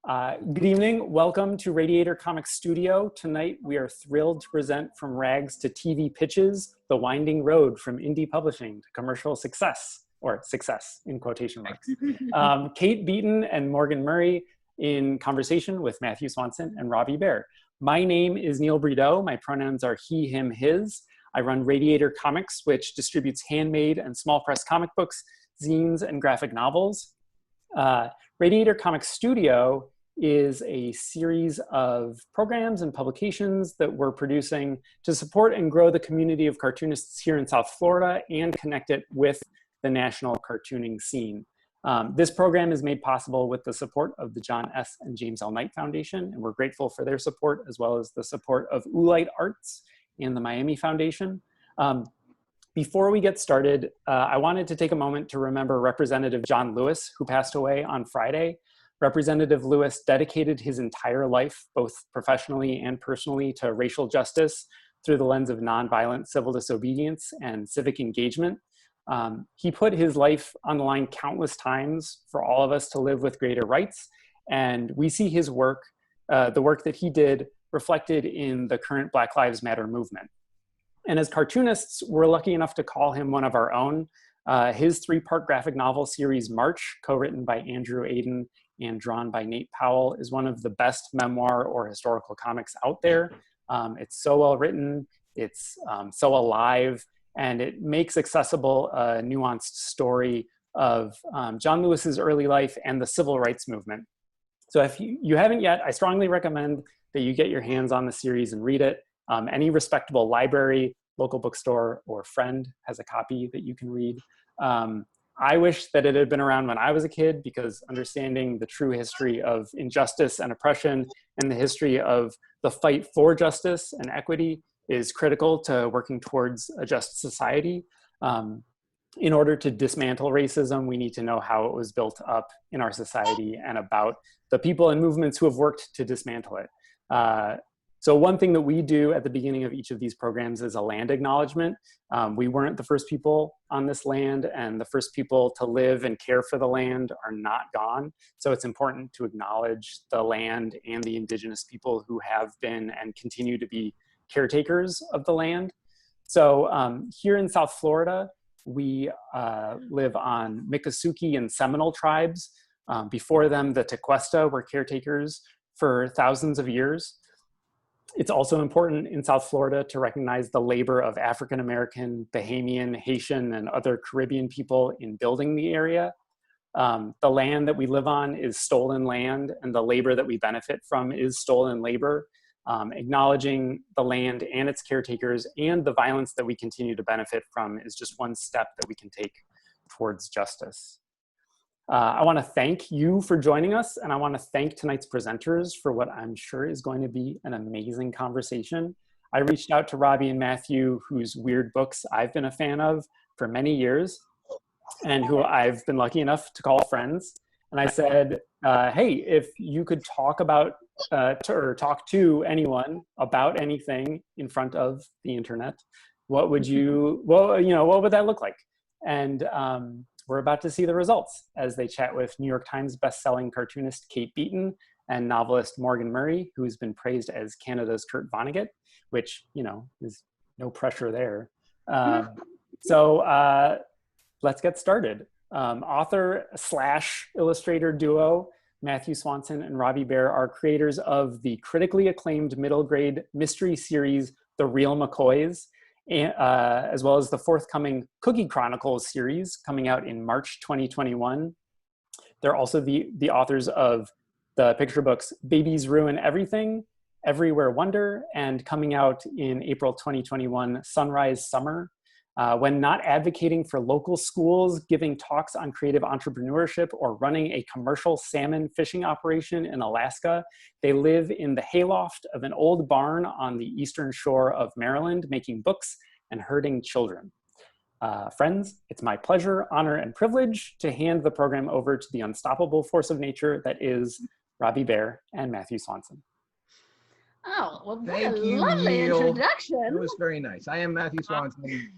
Good evening. Welcome to Radiator Comics Studio. Tonight, we are thrilled to present From Rags to TV Pitches, The Winding Road from Indie Publishing to Commercial Success, or Success in quotation marks. Kate Beaton and Morgan Murray in conversation with Matthew Swanson and Robbi Behr. My name is Neil Brideau. My pronouns are he, him, his. I run Radiator Comics, which distributes handmade and small press comic books, zines, and graphic novels. Radiator Comics Studio is a series of programs and publications that we're producing to support and grow the community of cartoonists here in South Florida and connect it with the national cartooning scene. This program is made possible with the support of the John S. and James L. Knight Foundation, and we're grateful for their support, as well as the support of Oolite Arts and the Miami Foundation. Before we get started, I wanted to take a moment to remember Representative John Lewis, who passed away on Friday. Representative Lewis dedicated his entire life, both professionally and personally, to racial justice through the lens of nonviolent civil disobedience and civic engagement. He put his life on the line countless times for all of us to live with greater rights, and we see his work, the work that he did, reflected in the current Black Lives Matter movement. And as cartoonists, we're lucky enough to call him one of our own. His three-part graphic novel series, March, co-written by Andrew Aiden and drawn by Nate Powell, is one of the best memoir or historical comics out there. It's so well written, it's so alive, and it makes accessible a nuanced story of John Lewis's early life and the civil rights movement. So if you haven't yet, I strongly recommend that you get your hands on the series and read it. Any respectable library, local bookstore, or friend has a copy that you can read. I wish that it had been around when I was a kid, because understanding the true history of injustice and oppression and the history of the fight for justice and equity is critical to working towards a just society. In order to dismantle racism, we need to know how it was built up in our society and about the people and movements who have worked to dismantle it. So one thing that we do at the beginning of each of these programs is a land acknowledgement. We weren't the first people on this land, and the first people to live and care for the land are not gone. So it's important to acknowledge the land and the indigenous people who have been and continue to be caretakers of the land. So here in South Florida, we live on Miccosukee and Seminole tribes. Before them, the Tequesta were caretakers for thousands of years. It's also important in South Florida to recognize the labor of African-American, Bahamian, Haitian, and other Caribbean people in building the area. The land that we live on is stolen land, and the labor that we benefit from is stolen labor. Acknowledging the land and its caretakers and the violence that we continue to benefit from is just one step that we can take towards justice. I want to thank you for joining us, and I want to thank tonight's presenters for what I'm sure is going to be an amazing conversation. I reached out to Robbie and Matthew, whose weird books I've been a fan of for many years, and who I've been lucky enough to call friends. And I said, hey, if you could talk about or talk to anyone about anything in front of the internet, what would what would that look like? And we're about to see the results as they chat with New York Times bestselling cartoonist Kate Beaton and novelist Morgan Murray, who's been praised as Canada's Kurt Vonnegut, which, is no pressure there. So let's get started. Author / illustrator duo Matthew Swanson and Robbi Behr are creators of the critically acclaimed middle grade mystery series, The Real McCoys, as well as the forthcoming Cookie Chronicles series coming out in March 2021. They're also the authors of the picture books Babies Ruin Everything, Everywhere Wonder, and coming out in April 2021, Sunrise Summer. When not advocating for local schools, giving talks on creative entrepreneurship, or running a commercial salmon fishing operation in Alaska, they live in the hayloft of an old barn on the eastern shore of Maryland, making books and herding children. Friends, it's my pleasure, honor, and privilege to hand the program over to the unstoppable force of nature that is Robbi Behr and Matthew Swanson. Oh, well, what Thank a you, lovely Neil. introduction. It was very nice. I am Matthew Swanson.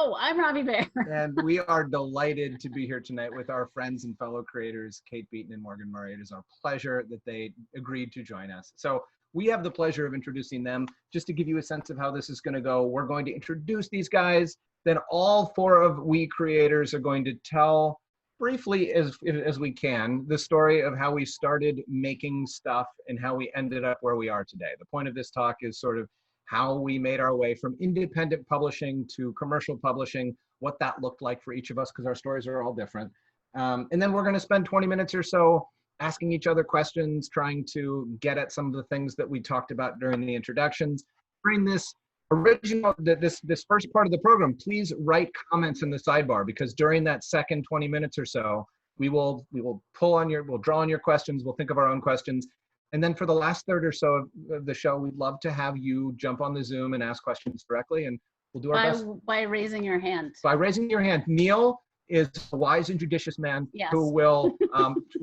Oh, I'm Robbi Behr. And we are delighted to be here tonight with our friends and fellow creators, Kate Beaton and Morgan Murray. It is our pleasure that they agreed to join us. So we have the pleasure of introducing them. Just to give you a sense of how this is going to go, we're going to introduce these guys. Then all four of we creators are going to tell briefly as we can the story of how we started making stuff and how we ended up where we are today. The point of this talk is sort of how we made our way from independent publishing to commercial publishing, what that looked like for each of us, because our stories are all different. And then we're going to spend 20 minutes or so asking each other questions, trying to get at some of the things that we talked about during the introductions. During this this first part of the program, please write comments in the sidebar, because during that second 20 minutes or so, we will we'll draw on your questions, we'll think of our own questions. And then for the last third or so of the show, we'd love to have you jump on the Zoom and ask questions directly, and we'll do our best. By raising your hand. By raising your hand. Neil is a wise and judicious man who will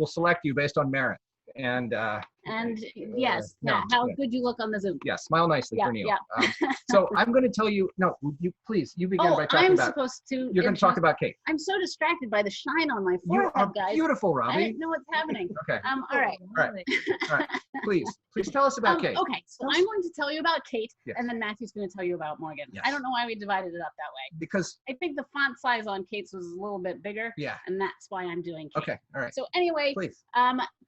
select you based on merit. And yes, how good you look on the Zoom. Yes, smile nicely for Neil. Yeah. So I'm going to tell you, no, you begin by talking about. You're going to talk about Kate. I'm so distracted by the shine on my forehead, guys. You are beautiful, Robbie. I didn't know what's happening. Okay. All right. Please tell us about Kate. Okay, so I'm going to tell you about Kate, and then Matthew's going to tell you about Morgan. Yes. I don't know why we divided it up that way. Because I think the font size on Kate's was a little bit bigger. Yeah. And that's why I'm doing Kate. Okay. All right. So anyway, please.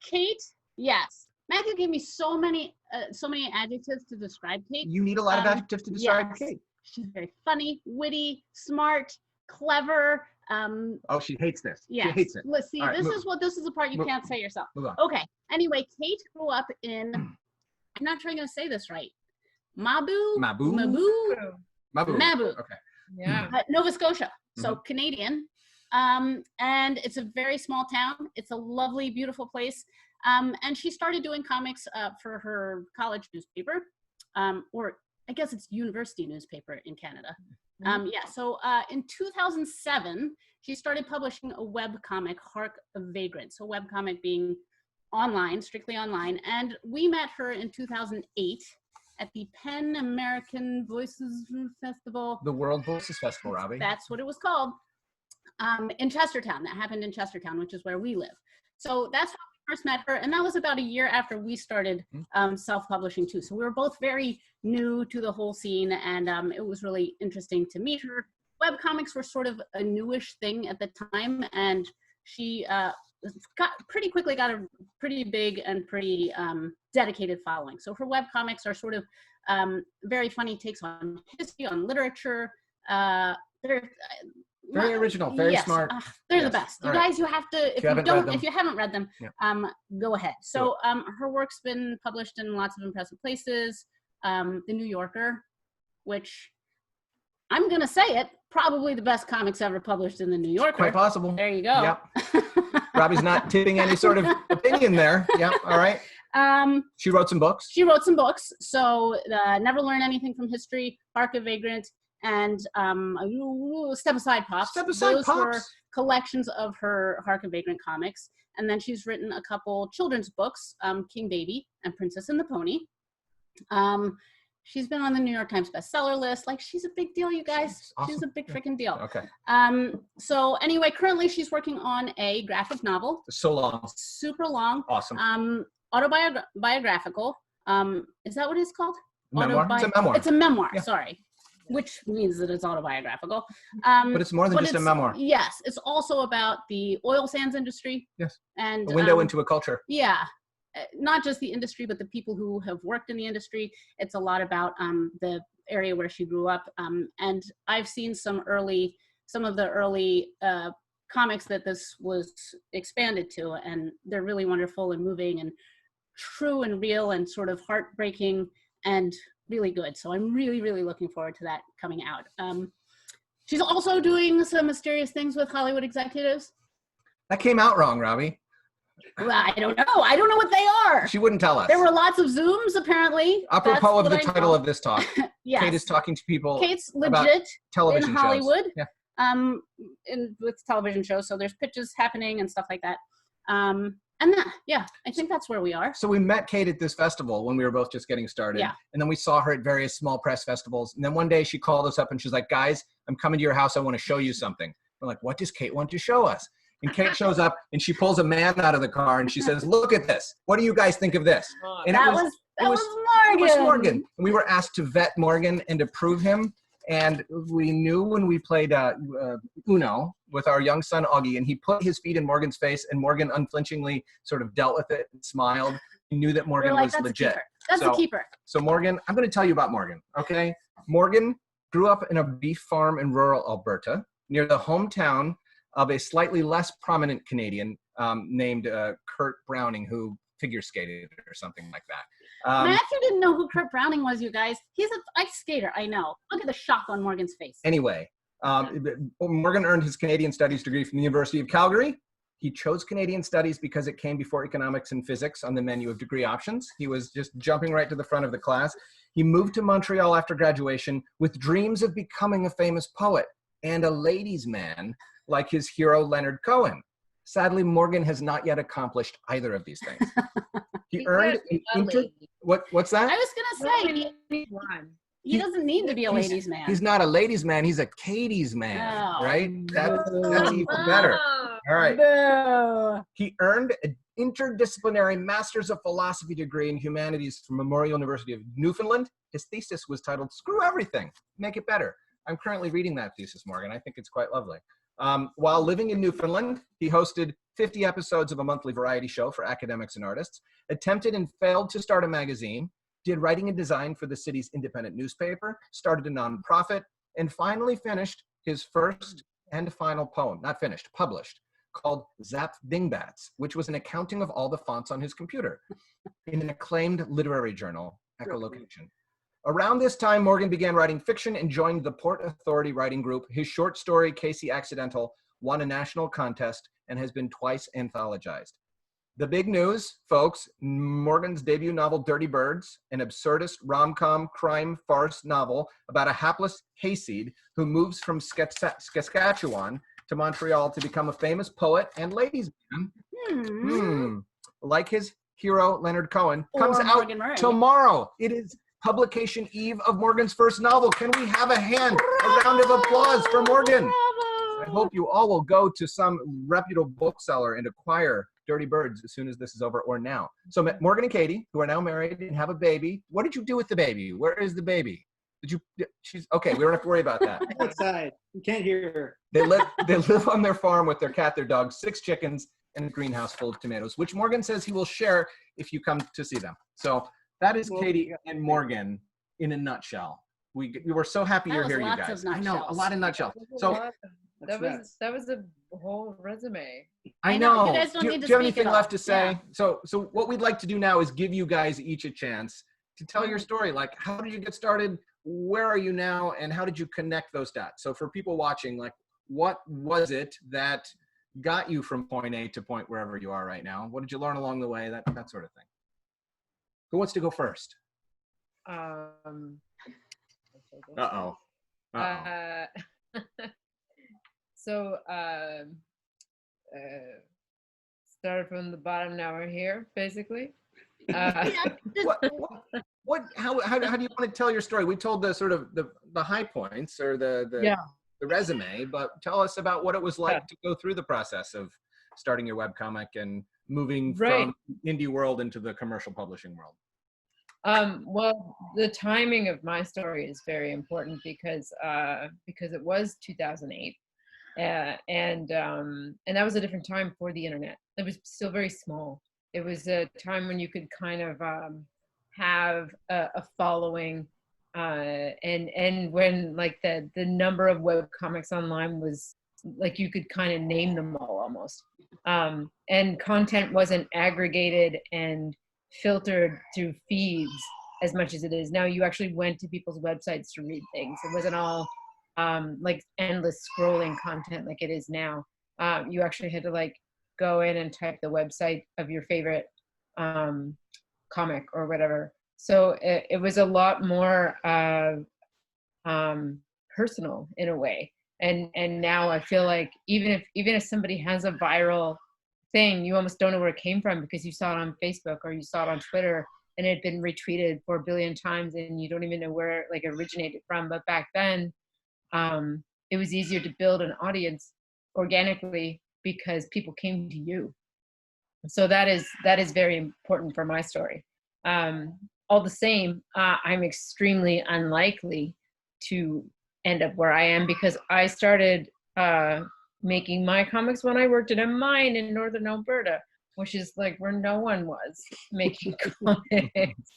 Kate. Yes. Matthew gave me so many adjectives to describe Kate. You need a lot of adjectives to describe Kate. She's very funny, witty, smart, clever. Oh, she hates this. Yes. She hates it. Let's see. This is the part you can't say yourself. Move on. Okay. Anyway, Kate grew up in, I'm not trying to say this right. Mabu. Okay. Yeah. Nova Scotia. So Canadian. And it's a very small town. It's a lovely, beautiful place. And she started doing comics for her college newspaper, or I guess it's university newspaper in Canada. So in 2007, she started publishing a web comic, Hark of Vagrant. So web comic being online, strictly online. And we met her in 2008 at the Pan American Voices Festival. The World Voices Festival, Robbie. That's what it was called. In Chestertown. That happened in Chestertown, which is where we live. So that's how we first met her, and that was about a year after we started self-publishing too. So we were both very new to the whole scene, and it was really interesting to meet her. Webcomics were sort of a newish thing at the time, and she pretty quickly got a pretty big and pretty dedicated following. So her webcomics are sort of very funny takes on history, on literature. They're very original, very smart. They're the best. You guys, you have to, if you haven't read them, go ahead. So her work's been published in lots of impressive places. The New Yorker, which I'm going to say it, probably the best comics ever published in the New Yorker. Quite possible. There you go. Yep. Robbie's not tipping any sort of opinion there. Yep. All right. She wrote some books. So Never Learn Anything from History, Hark of Vagrant, and Step Aside Pops. Those were collections of her Hark of Vagrant comics. And then she's written a couple children's books, King Baby and Princess and the Pony. She's been on the New York Times bestseller list. Like, she's a big deal, you guys. Awesome. She's a big freaking deal. Okay. So anyway, currently she's working on a graphic novel. So long. Super long. Awesome. Autobiographical. Is that what it's called? Memoir. It's a memoir. It's a memoir, sorry. Which means that it's autobiographical. But it's more than just a memoir. Yes, it's also about the oil sands industry. Yes. And a window into a culture. Yeah, not just the industry, but the people who have worked in the industry. It's a lot about the area where she grew up. And I've seen some of the early comics that this was expanded to, and they're really wonderful and moving and true and real and sort of heartbreaking and really good. So I'm really, really looking forward to that coming out. She's also doing some mysterious things with Hollywood executives. That came out wrong, Robbie. Well, I don't know. I don't know what they are. She wouldn't tell us. There were lots of Zooms, apparently. Apropos of the title of this talk. Yes. Kate is talking to people. Kate's legit television in Hollywood. Shows. Yeah. With television shows. So there's pitches happening and stuff like that. And that, yeah, I think that's where we are. So we met Kate at this festival when we were both just getting started. Yeah. And then we saw her at various small press festivals. And then one day she called us up and she's like, guys, I'm coming to your house. I want to show you something. We're like, what does Kate want to show us? And Kate shows up and she pulls a man out of the car and she says, look at this. What do you guys think of this? And that was Morgan. It was Morgan. And we were asked to vet Morgan and to prove him. And we knew when we played Uno with our young son, Augie, and he put his feet in Morgan's face and Morgan unflinchingly sort of dealt with it and smiled. He knew that Morgan was legit. That's a keeper. So Morgan, I'm going to tell you about Morgan, okay? Morgan grew up in a beef farm in rural Alberta near the hometown of a slightly less prominent Canadian named Kurt Browning, who figure skated or something like that. Matthew didn't know who Kurt Browning was, you guys. He's an ice skater, I know. Look at the shock on Morgan's face. Anyway, Morgan earned his Canadian Studies degree from the University of Calgary. He chose Canadian Studies because it came before economics and physics on the menu of degree options. He was just jumping right to the front of the class. He moved to Montreal after graduation with dreams of becoming a famous poet and a ladies' man like his hero Leonard Cohen. Sadly, Morgan has not yet accomplished either of these things. He earned what's that? I was gonna say he doesn't need to be a ladies' man. He's not a ladies' man. He's a Katie's man, right? That's even better. All right. No. He earned an interdisciplinary Master's of Philosophy degree in Humanities from Memorial University of Newfoundland. His thesis was titled "Screw Everything, Make It Better." I'm currently reading that thesis, Morgan. I think it's quite lovely. While living in Newfoundland, he hosted 50 episodes of a monthly variety show for academics and artists, attempted and failed to start a magazine, did writing and design for the city's independent newspaper, started a nonprofit, and finally finished his first and final poem, not finished, published, called Zap Dingbats, which was an accounting of all the fonts on his computer in an acclaimed literary journal, Echolocation. Around this time, Morgan began writing fiction and joined the Port Authority writing group. His short story, Casey Accidental, won a national contest and has been twice anthologized. The big news, folks, Morgan's debut novel, Dirty Birds, an absurdist rom-com crime farce novel about a hapless hayseed who moves from Saskatchewan to Montreal to become a famous poet and ladies' man. Like his hero, Leonard Cohen, comes out tomorrow. It is publication eve of Morgan's first novel. Can we have a hand, a round of applause for Morgan? I hope you all will go to some reputable bookseller and acquire Dirty Birds as soon as this is over or now. So Morgan and Katie, who are now married and have a baby, what did you do with the baby? Where is the baby? She's okay. We don't have to worry about that. Outside. You can't hear her. They live on their farm with their cat, their dog, 6 chickens, and a greenhouse full of tomatoes, which Morgan says he will share if you come to see them. So that is Katie and Morgan in a nutshell. We were so happy you're here, you guys. I know, a lot of nutshells. So that was a whole resume. I know. You guys don't need to do you have speak anything at left all. to say? Yeah. So what we'd like to do now is give you guys each a chance to tell your story. Like, how did you get started? Where are you now? And how did you connect those dots? So for people watching, like, what was it that got you from point A to point wherever you are right now? What did you learn along the way? That sort of thing. Who wants to go first? Uh-oh. So started from the bottom, now we're here, basically. How do you want to tell your story? We told the sort of the high points or the resume, but tell us about what it was like to go through the process of starting your webcomic and moving from indie world into the commercial publishing world. Well, the timing of my story is very important because it was 2008, and that was a different time for the internet. It was still very small. It was a time when you could kind of have a following, and when like the number of web comics online was like you could kind of name them all almost, and content wasn't aggregated and filtered through feeds as much as it is now. You actually went to people's websites to read things. It wasn't all like endless scrolling content like it is now. You actually had to like go in and type the website of your favorite comic or whatever. So it was a lot more personal in a way. And now I feel like even if somebody has a viral thing, you almost don't know where it came from because you saw it on Facebook or you saw it on Twitter and it had been retweeted 4 billion times and you don't even know where it like originated from. But back then, it was easier to build an audience organically because people came to you. So that is very important for my story. All the same, I'm extremely unlikely to end up where I am because I started making my comics when I worked in a mine in northern Alberta, which is like where no one was making comics.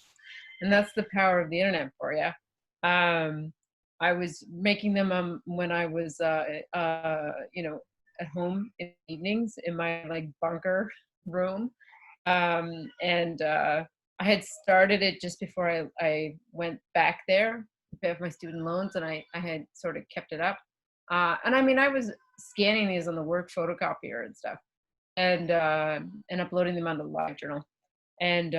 And that's the power of the internet for you. I was making them when I was, you know, at home in the evenings in my like bunker room. I had started it just before I went back there to pay off my student loans, and I had sort of kept it up. And I mean, I was scanning these on the work photocopier and stuff, and uploading them onto the LiveJournal. And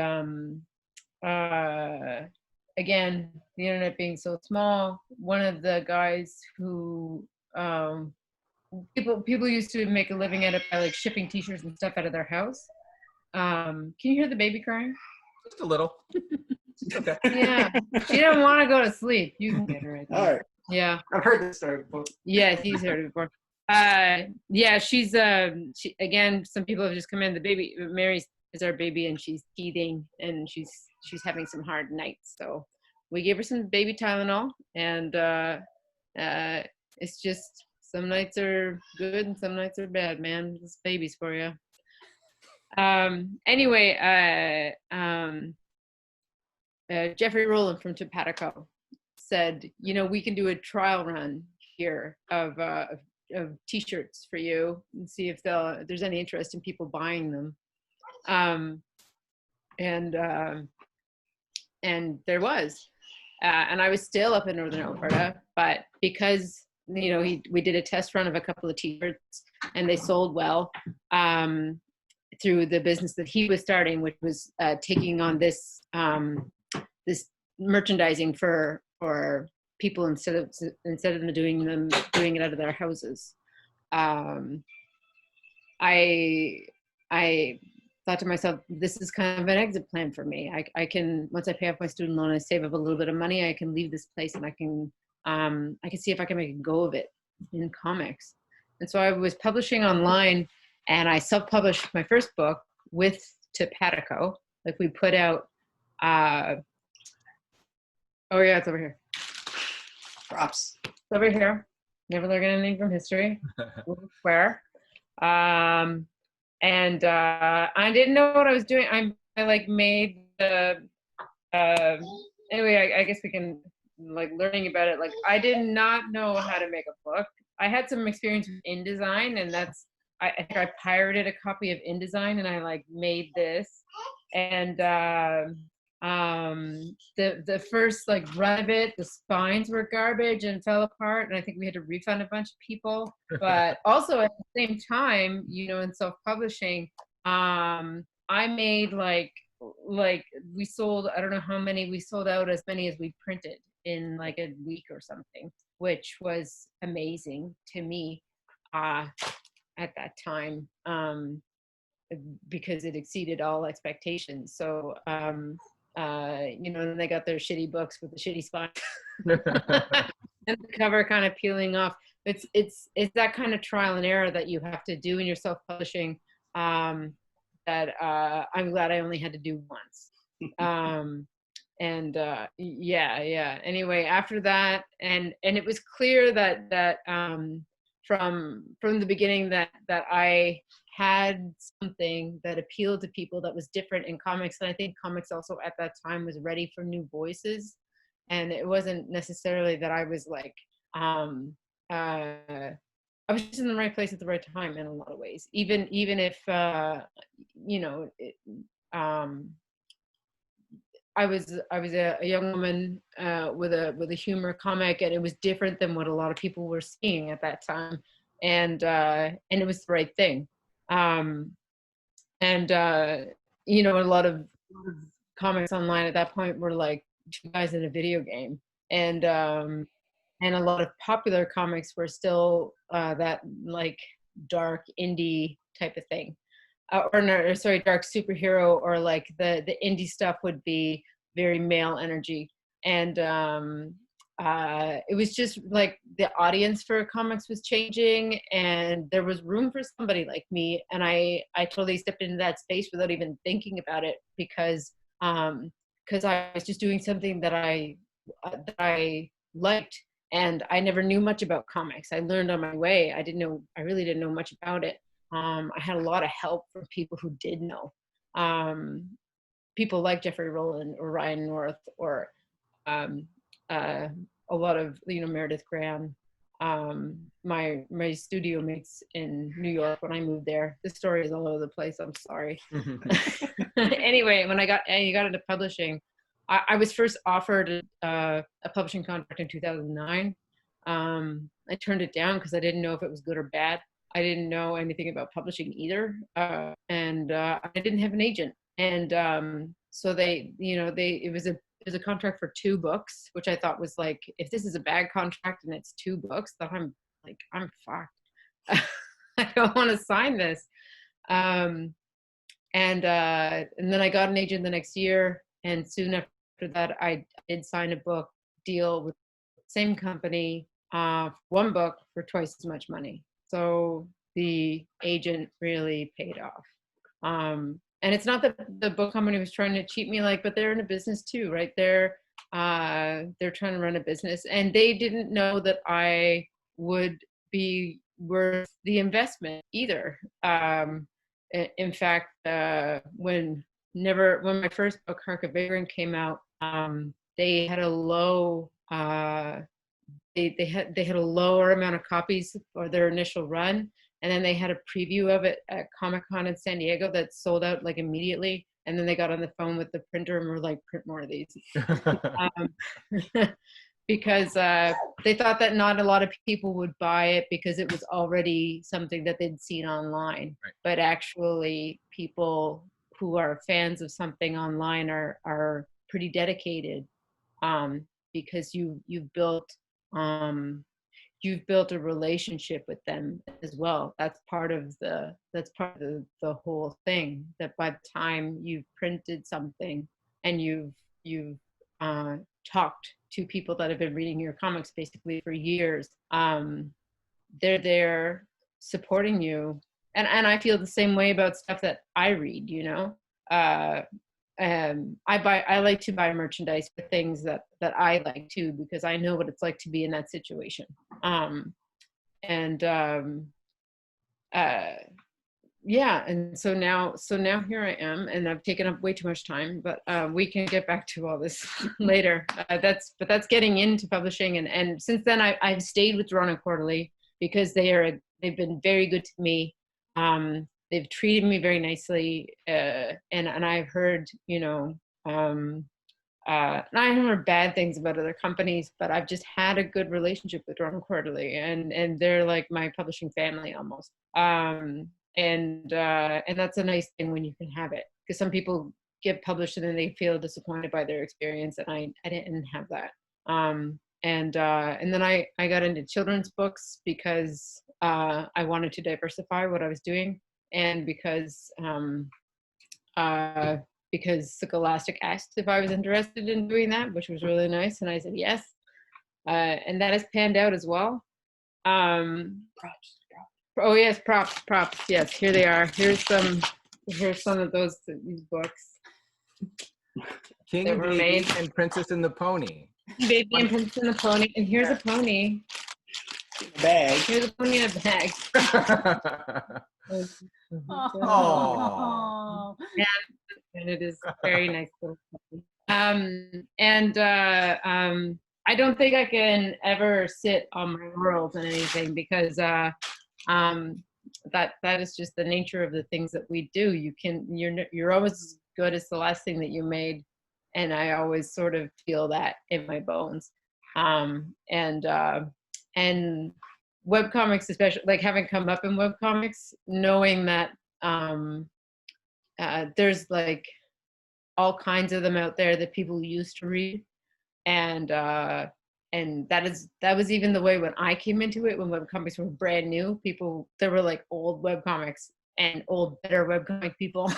again, the internet being so small, one of the guys who people used to make a living at it by like shipping t-shirts and stuff out of their house. Can you hear the baby crying? Just a little. Okay. Yeah, she didn't want to go to sleep. You can get her right there. All right. Yeah, I've heard this story before. yeah, he's heard it before. Yeah, she's she, again, some people have just come in. The baby, Mary is our baby, and she's teething, and she's having some hard nights. So we gave her some baby Tylenol, and it's just some nights are good and some nights are bad, man. It's babies for you. Anyway, Jeffrey Rowland from Topatico said, you know, we can do a trial run here of t-shirts for you and see if there's any interest in people buying them. And there was, and I was still up in Northern Alberta, but because, you know, we did a test run of a couple of t-shirts and they sold well, through the business that he was starting, which was taking on this this merchandising for people instead of doing it out of their houses. I thought to myself, this is kind of an exit plan for me. I can, once I pay off my student loan, I save up a little bit of money, I can leave this place and I can see if I can make a go of it in comics. And so I was publishing online, and I self-published my first book with Topatico. Like we put out, oh yeah, it's over here. Props. It's over here. Never learn anything from history. Where? And I didn't know what I was doing. I like made the, anyway, I guess we can, like learning about it. Like I did not know how to make a book. I had some experience with InDesign, and that's, I think I pirated a copy of InDesign and I like made this. And the first like run of it, the spines were garbage and fell apart, and I think we had to refund a bunch of people. But also at the same time, you know, in self-publishing, I made like we sold, I don't know how many, we sold out as many as we printed in like a week or something, which was amazing to me at that time, because it exceeded all expectations. So you know, and they got their shitty books with the shitty spine and the cover kind of peeling off. It's that kind of trial and error that you have to do in your self-publishing, that I'm glad I only had to do once. Yeah. Anyway, after that, and it was clear that from the beginning that I had something that appealed to people that was different in comics. And I think comics also at that time was ready for new voices. And it wasn't necessarily that I was like, I was just in the right place at the right time in a lot of ways. Even if, you know, I was a young woman with a humor comic, and it was different than what a lot of people were seeing at that time, and it was the right thing. You know, a lot of comics online at that point were like two guys in a video game, and a lot of popular comics were still that like dark indie type of thing. or no, or sorry, dark superhero, or like the indie stuff would be very male energy. And it was just like the audience for comics was changing, and there was room for somebody like me. And I totally stepped into that space without even thinking about it, because I was just doing something that I liked, and I never knew much about comics. I learned on my way. I really didn't know much about it. I had a lot of help from people who did know. People like Jeffrey Rowland or Ryan North, or a lot of, Meredith Graham. My studio mates in New York when I moved there. This story is all over the place. I'm sorry. Anyway, when I got into publishing, I was first offered a publishing contract in 2009. I turned it down because I didn't know if it was good or bad. I didn't know anything about publishing either, and I didn't have an agent. And so it was a contract for 2 books, which I thought was like, if this is a bad contract and it's 2 books, then I'm fucked. I don't want to sign this. And then I got an agent the next year, and soon after that, I did sign a book deal with the same company, 1 book for twice as much money. So the agent really paid off. And it's not that the book company was trying to cheat me, but they're in a business too, right? They're trying to run a business, and they didn't know that I would be worth the investment either. In fact, when my first book, Hark of Vagrant, came out, they had a low they had a lower amount of copies for their initial run, and then they had a preview of it at Comic-Con in San Diego that sold out immediately. And then they got on the phone with the printer and were like, print more of these. Because they thought that not a lot of people would buy it because it was already something that they'd seen online. Right. But actually, people who are fans of something online are pretty dedicated, because you've built a relationship with them as well. That's part of the whole thing, that by the time you've printed something and you've talked to people that have been reading your comics basically for years, they're there supporting you. And I feel the same way about stuff that I read, I like to buy merchandise for things that I like too, because I know what it's like to be in that situation. Yeah, and so now here I am, and I've taken up way too much time, but we can get back to all this later. That's getting into publishing, and since then I've stayed with Toronto Quarterly because they've been very good to me. They've treated me very nicely, and I've heard, and I haven't heard bad things about other companies, but I've just had a good relationship with Toronto Quarterly, and they're like my publishing family almost. And that's a nice thing when you can have it, because some people get published and then they feel disappointed by their experience, and I didn't have that. And then I got into children's books because I wanted to diversify what I was doing, and because Scholastic asked if I was interested in doing that, which was really nice, and I said yes. And that has panned out as well. Props. Oh yes, props. Yes, here they are. Here's some of these books. King, Baby, and Princess and the Pony. Baby and Princess and the Pony, and here's a pony. Bag. Here's a pony in a bag. Oh. And it is very nice little puppy. I don't think I can ever sit on my laurels and anything, because that is just the nature of the things that we do. You're always as good as the last thing that you made, and I always sort of feel that in my bones. And webcomics, especially, like having come up in webcomics, knowing that there's like all kinds of them out there that people used to read, and that was even the way when I came into it, when webcomics were brand new. There were like old webcomics and old, better webcomic people.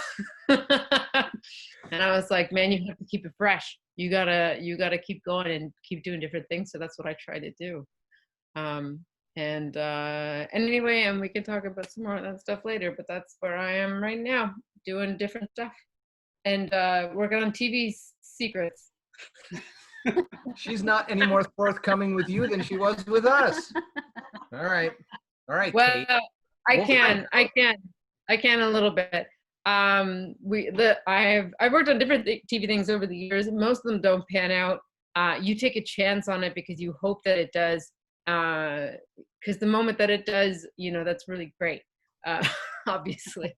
And I was like, man, you have to keep it fresh. You gotta keep going and keep doing different things. So that's what I try to do. And anyway, and we can talk about some more of that stuff later, but that's where I am right now, doing different stuff and working on TV secrets. She's not any more forthcoming with you than she was with us. All right, Well, Kate. I can a little bit. I've worked on different TV things over the years. Most of them don't pan out. You take a chance on it because you hope that it does. Because the moment that it does, that's really great. Obviously,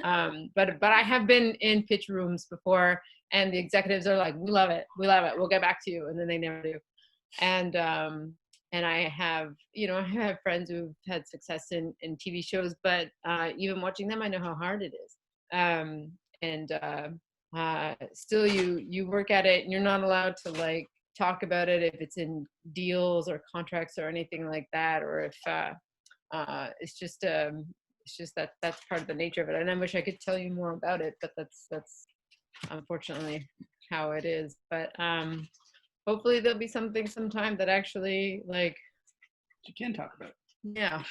but I have been in pitch rooms before, and the executives are like, "We love it, we'll get back to you," and then they never do. And I have friends who've had success in TV shows, but even watching them, I know how hard it is. Still, you work at it, and you're not allowed to like talk about it if it's in deals or contracts or anything like that, or if it's just that's part of the nature of it. And I wish I could tell you more about it, but that's unfortunately how it is. But hopefully there'll be something sometime that actually like you can talk about. Yeah,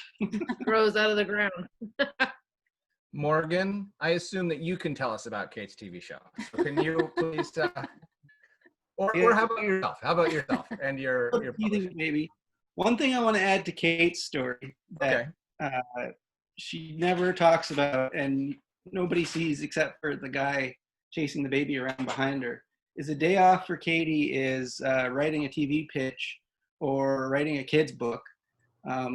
grows out of the ground. Morgan, I assume that you can tell us about Kate's TV show. So can you please, or how about yourself? How about yourself and your maybe. One thing I want to add to Kate's story that she never talks about and nobody sees except for the guy chasing the baby around behind her is a day off for Katie is writing a TV pitch or writing a kid's book.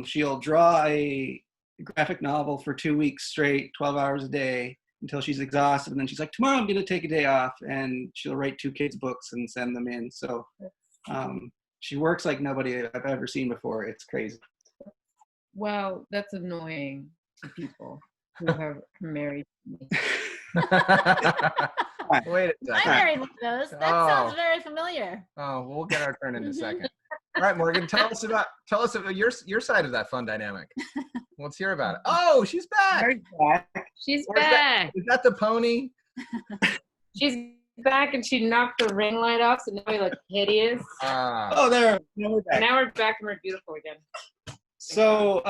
She'll draw a graphic novel for 2 weeks straight, 12 hours a day until she's exhausted. And then she's like, tomorrow I'm going to take a day off, and she'll write 2 kids' books and send them in. So she works like nobody I've ever seen before. It's crazy. Well, that's annoying to people who have married me. Wait a second. I married one of those. That sounds very familiar. Oh, we'll get our turn in a second. All right, Morgan, tell us about your side of that fun dynamic. Let's hear about it. Oh, she's back. She's back. Is that the pony? She's back, and she knocked the ring light off, so now we look hideous. Oh, there. Now we're back. Now we're back, and we're beautiful again. So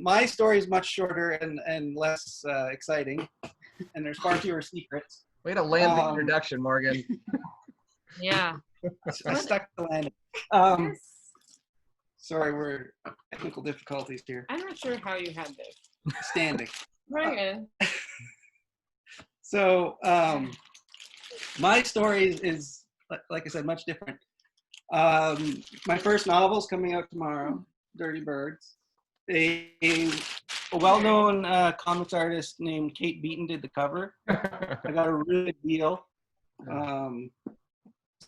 my story is much shorter and less exciting, and there's far fewer secrets. Way to land the introduction, Morgan. Yeah. I stuck the landing. Yes. Sorry, we're technical difficulties here. I'm not sure how you had this. Standing. Right. So my story is, like I said, much different. My first novel's coming out tomorrow, Dirty Birds. A well-known comics artist named Kate Beaton did the cover. I got a really good deal. So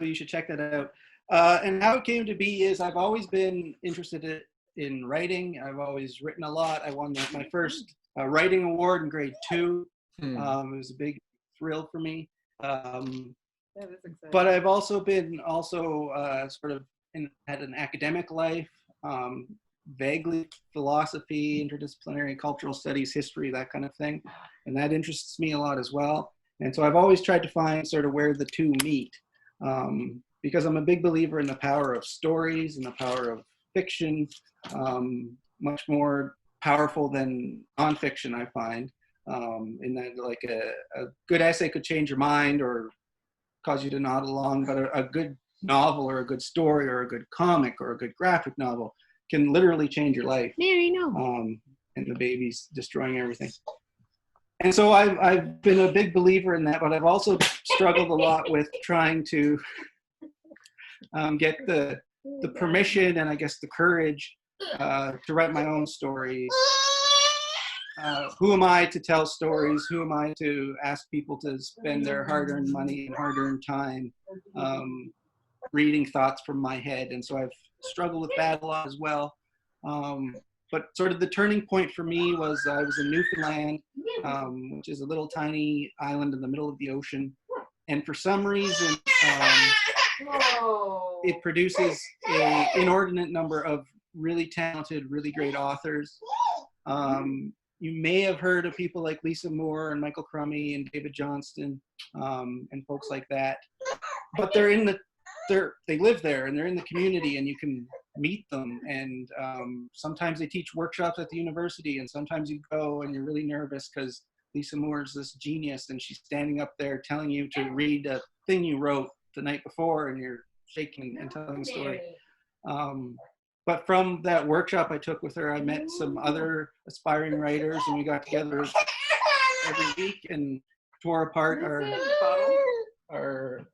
you should check that out. And how it came to be is I've always been interested in writing. I've always written a lot. I won my first writing award in grade 2. It was a big thrill for me. But I've also been sort of had an academic life, vaguely philosophy, interdisciplinary cultural studies, history, that kind of thing. And that interests me a lot as well. And so I've always tried to find sort of where the two meet. Because I'm a big believer in the power of stories and the power of fiction, much more powerful than nonfiction, I find, in that like a good essay could change your mind or cause you to nod along, but a good novel or a good story or a good comic or a good graphic novel can literally change your life. Mary, no. And the baby's destroying everything. And so I've been a big believer in that, but I've also struggled a lot with trying to get the permission and I guess the courage to write my own stories. Who am I to tell stories? Who am I to ask people to spend their hard-earned money and hard-earned time reading thoughts from my head? And so I've struggled with that a lot as well. But sort of the turning point for me was I was in Newfoundland, which is a little tiny island in the middle of the ocean. And for some reason, it produces an inordinate number of really talented, really great authors. you may have heard of people like Lisa Moore and Michael Crummy and David Johnston, and folks like that. But they live there and they're in the community, and you can meet them. And sometimes they teach workshops at the university, and sometimes you go and you're really nervous because Lisa Moore is this genius, and she's standing up there telling you to read a thing you wrote the night before, and you're shaking and telling a story. But from that workshop I took with her, I met some other aspiring writers, and we got together every week and tore apart our we're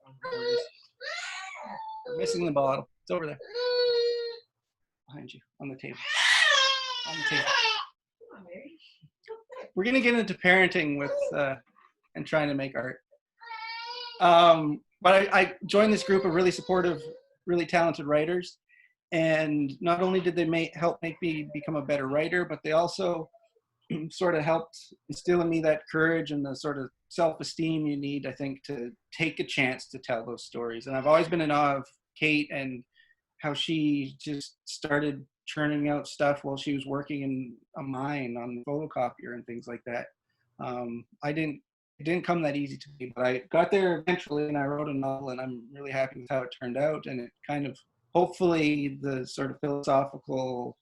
missing the bottle. It's over there. Behind you, on the table. On the table. We're gonna get into parenting with and trying to make art. But I joined this group of really supportive, really talented writers. And not only did they help make me become a better writer, but they also sort of helped instill in me that courage and the sort of self-esteem you need, I think, to take a chance to tell those stories. And I've always been in awe of Kate and how she just started churning out stuff while she was working in a mine on the photocopier and things like that. It didn't come that easy to me, but I got there eventually, and I wrote a novel, and I'm really happy with how it turned out. And it kind of, hopefully the sort of philosophical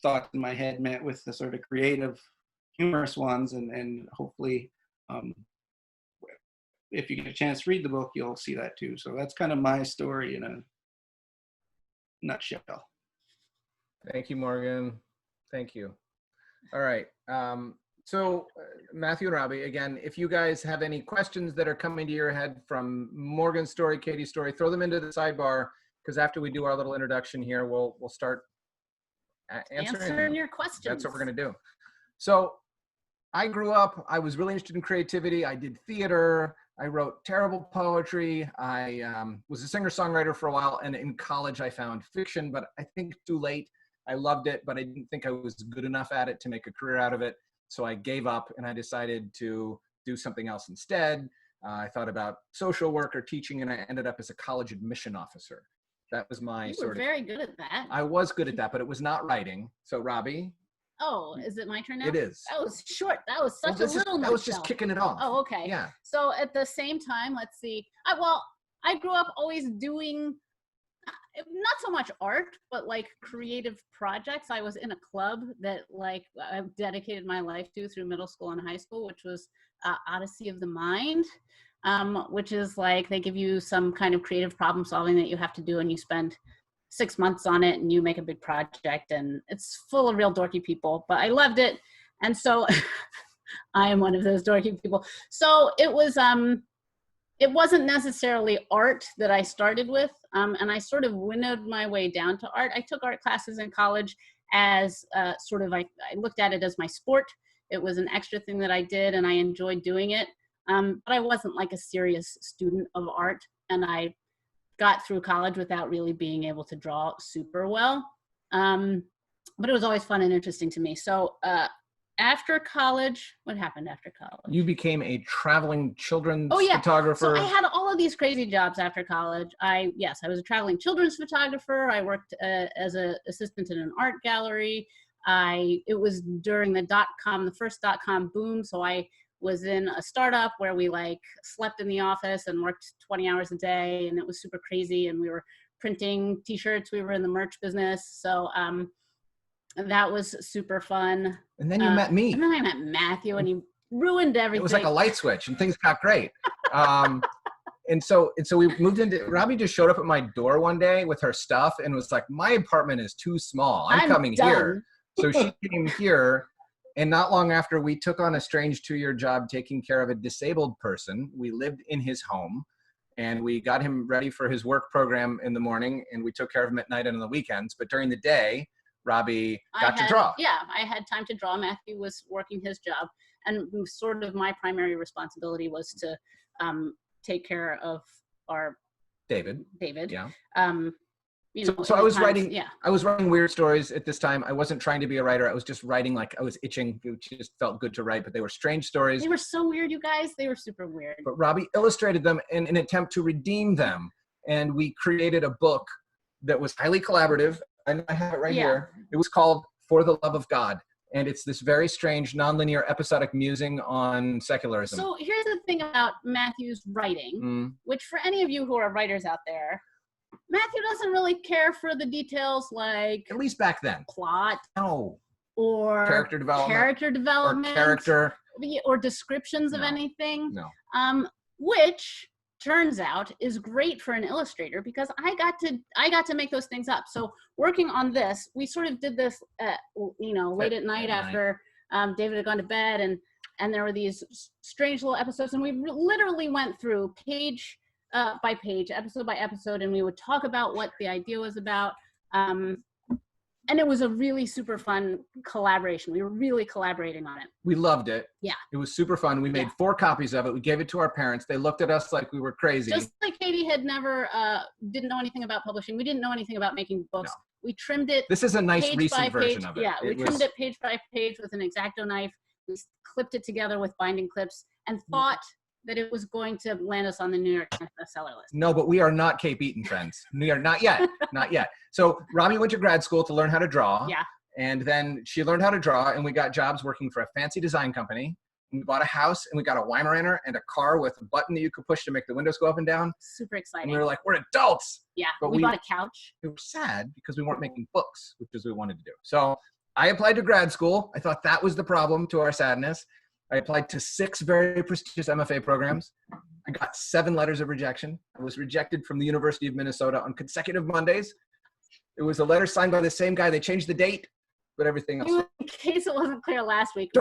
thoughts in my head met with the sort of creative, humorous ones, and hopefully if you get a chance to read the book, you'll see that too. So that's kind of my story in a nutshell. Thank you, Morgan. Thank you. All right. So Matthew and Robbie, again, if you guys have any questions that are coming to your head from Morgan's story, Katie's story, throw them into the sidebar, because after we do our little introduction here, we'll start answering your questions. That's what we're going to do. So I grew up, I was really interested in creativity. I did theater. I wrote terrible poetry. I was a singer-songwriter for a while, and in college I found fiction, but I think too late. I loved it, but I didn't think I was good enough at it to make a career out of it. So I gave up, and I decided to do something else instead. I thought about social work or teaching, and I ended up as a college admission officer. That was my You were very good at that. I was good at that, but it was not writing. So Robbie. Oh, is it my turn now? It is. That was short. That was such a little nutshell. I was just kicking it off. Oh, okay. Yeah. So at the same time, let's see. I grew up always doing, not so much art, but like creative projects. I was in a club that like I dedicated my life to through middle school and high school, which was Odyssey of the Mind, which is like they give you some kind of creative problem solving that you have to do, and you spend 6 months on it and you make a big project, and it's full of real dorky people, but I loved it. And so I am one of those dorky people. So it was, it wasn't necessarily art that I started with, and I sort of winnowed my way down to art. I took art classes in college as sort of, I looked at it as my sport. It was an extra thing that I did, and I enjoyed doing it. But I wasn't like a serious student of art, and I got through college without really being able to draw super well. But it was always fun and interesting to me. So after college, what happened after college? You became a traveling children's photographer. So I had all of these crazy jobs after college. I was a traveling children's photographer. I worked as an assistant in an art gallery. It was during the first dot-com boom. So I was in a startup where we like slept in the office and worked 20 hours a day, and it was super crazy, and we were printing t-shirts. We were in the merch business. So that was super fun. And then you met me. And then I met Matthew, and he ruined everything. It was like a light switch, and things got great. And so we moved into, Robbie just showed up at my door one day with her stuff and was like, my apartment is too small. I'm coming done. here. So she came here. And not long after, we took on a strange 2-year job taking care of a disabled person. We lived in his home, and we got him ready for his work program in the morning, and we took care of him at night and on the weekends. But during the day, Robbie got to draw. Yeah, I had time to draw. Matthew was working his job, and sort of my primary responsibility was to take care of our David. Yeah. So I was writing. Yeah. I was writing weird stories at this time. I wasn't trying to be a writer. I was just writing like I was itching. It just felt good to write, but they were strange stories. They were so weird, you guys. They were super weird. But Robbie illustrated them in an attempt to redeem them, and we created a book that was highly collaborative. And I have it right here. It was called For the Love of God. And it's this very strange, nonlinear, episodic musing on secularism. So here's the thing about Matthew's writing, which for any of you who are writers out there, Matthew doesn't really care for the details like... At least back then. Plot. No. Or character development. Or character. Or descriptions of No. anything. No. Which turns out is great for an illustrator because I got to make those things up. So working on this, we sort of did this, late at night after David had gone to bed, and there were these strange little episodes, and we literally went through page by page, episode by episode, and we would talk about what the idea was about. And it was a really super fun collaboration. We were really collaborating on it. We loved it. Yeah. It was super fun. We made 4 copies of it. We gave it to our parents. They looked at us like we were crazy. Just like Katie had never, didn't know anything about publishing. We didn't know anything about making books. No. We trimmed it. This is a nice page recent by version page. of it. Yeah, we trimmed it page by page with an X-Acto knife. We clipped it together with binding clips and thought that it was going to land us on the New York Times bestseller list. No, but we are not Kate Beaton friends. We are not yet. Not yet. So Robbie went to grad school to learn how to draw. Yeah. And then she learned how to draw, and we got jobs working for a fancy design company. We bought a house, and we got a Weimaraner and a car with a button that you could push to make the windows go up and down. Super exciting. And we were like, we're adults. Yeah, but we bought a couch. We were sad because we weren't making books, which is what we wanted to do. So I applied to grad school. I thought that was the problem to our sadness. I applied to 6 very prestigious MFA programs. I got 7 letters of rejection. I was rejected from the University of Minnesota on consecutive Mondays. It was a letter signed by the same guy. They changed the date, but everything else. In case it wasn't clear last week, we